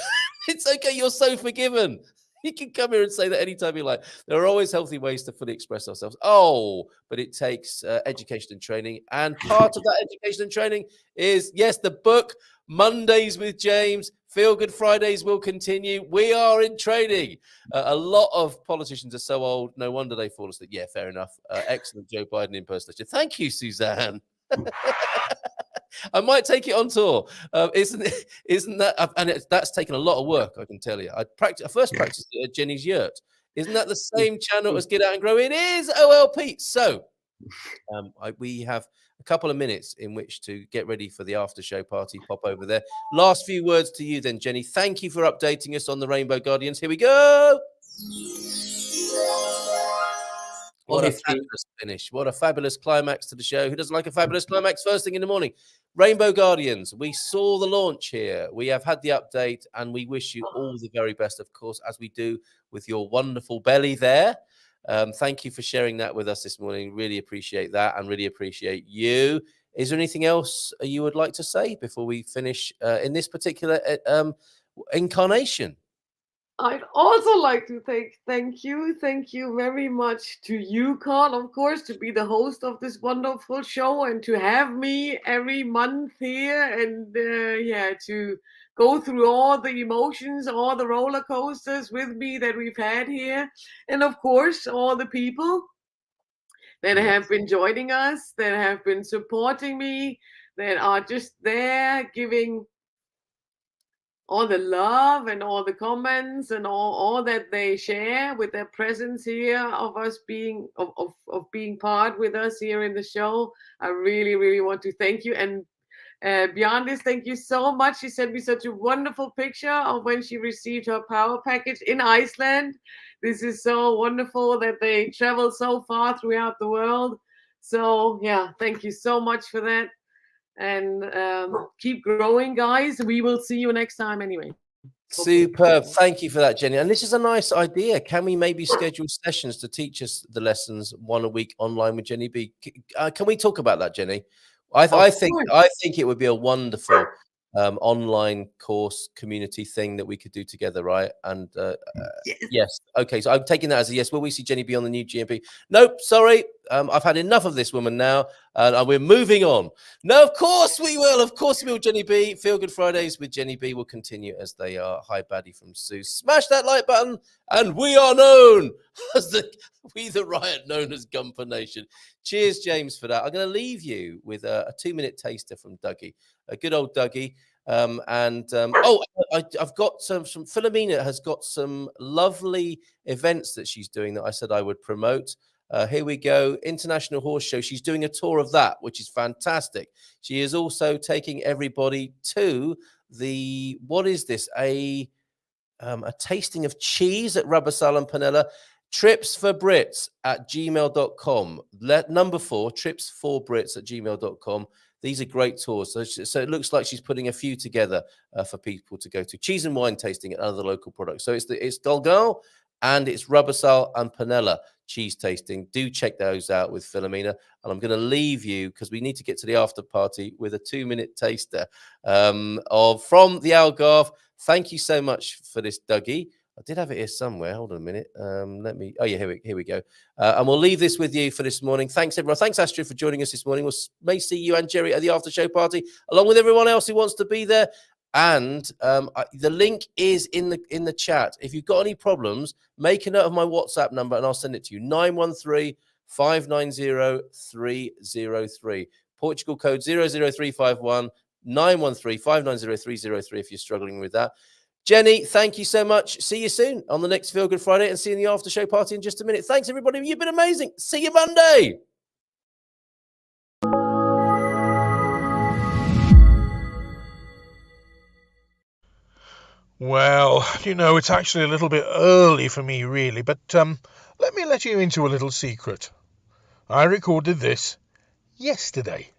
It's okay. You're so forgiven. You can come here and say that anytime you like. There are always healthy ways to fully express ourselves. Oh, but it takes education and training. And part of that education and training is, yes, the book, Mondays with James. Feelgood Fridays will continue. We are in training. A lot of politicians are so old. No wonder they fall asleep. Yeah, fair enough. Excellent Joe Biden impersonation. Thank you, Suzanne. I might take it on tour. Isn't that? And that's taken a lot of work, I can tell you. I first practiced it at Jenny's Yurt. Isn't that the same channel as Get Out and Grow? It is, OLP. So we have a couple of minutes in which to get ready for the after show party. Pop over there. Last few words to you then, Jenny. Thank you for updating us on the Rainbow Guardians. Here we go. What a fabulous finish. What a fabulous climax to the show. Who doesn't like a fabulous climax first thing in the morning? Rainbow Guardians, we saw the launch here. We have had the update, and we wish you all the very best, of course, as we do with your wonderful belly there. Thank you for sharing that with us this morning. Really appreciate that and really appreciate you. Is there anything else you would like to say before we finish in this particular incarnation? I'd also like to thank you very much to you, Carl, of course, to be the host of this wonderful show and to have me every month here and to go through all the emotions, all the roller coasters with me that we've had here, and of course all the people that have been joining us, that have been supporting me, that are just there giving all the love and all the comments and all that they share with their presence here of us being of being part with us here in the show. I really, really want to thank you. And beyond this, thank you so much. She sent me such a wonderful picture of when she received her power package in Iceland. This is so wonderful that they travel so far throughout the world. So yeah, thank you so much for that. And keep growing, guys. We will see you next time anyway. Superb. Thank you for that, Jenny. And this is a nice idea. Can we maybe schedule sessions to teach us the lessons one a week online with Jenny B? Can we talk about that, Jenny? I think it would be a wonderful online course community thing that we could do together, right? And yes. Okay, so I'm taking that as a yes. Will we see Jenny B on the new GMP? Nope, sorry. I've had enough of this woman now, and we're moving on. No, of course we will. Of course we will, Jenny B. Feel Good Fridays with Jenny B will continue as they are. Hi, Baddie from Sue. Smash that like button, and we are known as the riot known as Gumper Nation. Cheers, James, for that. I'm going to leave you with a 2-minute taster from Dougie, a good old Dougie. I've got some Philomena has got some lovely events that she's doing that I said I would promote. Here we go. International Horse Show. She's doing a tour of that, which is fantastic. She is also taking everybody to what is this? A tasting of cheese at Rubbersal and Panella. Tripsforbrits@gmail.com. Number 4, tripsforbrits@gmail.com. These are great tours. So it looks like she's putting a few together for people to go to. Cheese and wine tasting and other local products. So it's Dolgal and it's Rubbersal and Panella cheese tasting. Do check those out with Philomena. And I'm going to leave you, because we need to get to the after party, with a 2-minute taster from the Algarve. Thank you so much for this, Dougie. I did have it here somewhere. Hold on a minute. Here we go. And we'll leave this with you for this morning. Thanks, everyone. Thanks, Astrid, for joining us this morning. We may see you and Jerry at the after show party, along with everyone else who wants to be there. And the link is in the chat. If you've got any problems, make a note of my WhatsApp number and I'll send it to you. 913-590-303. Portugal code 00351. 913-590-303 if you're struggling with that. Jenny, thank you so much. See you soon on the next Feel Good Friday, and see you in the after show party in just a minute. Thanks, everybody. You've been amazing. See you Monday. Well, it's actually a little bit early for me, really, but let me let you into a little secret. I recorded this yesterday.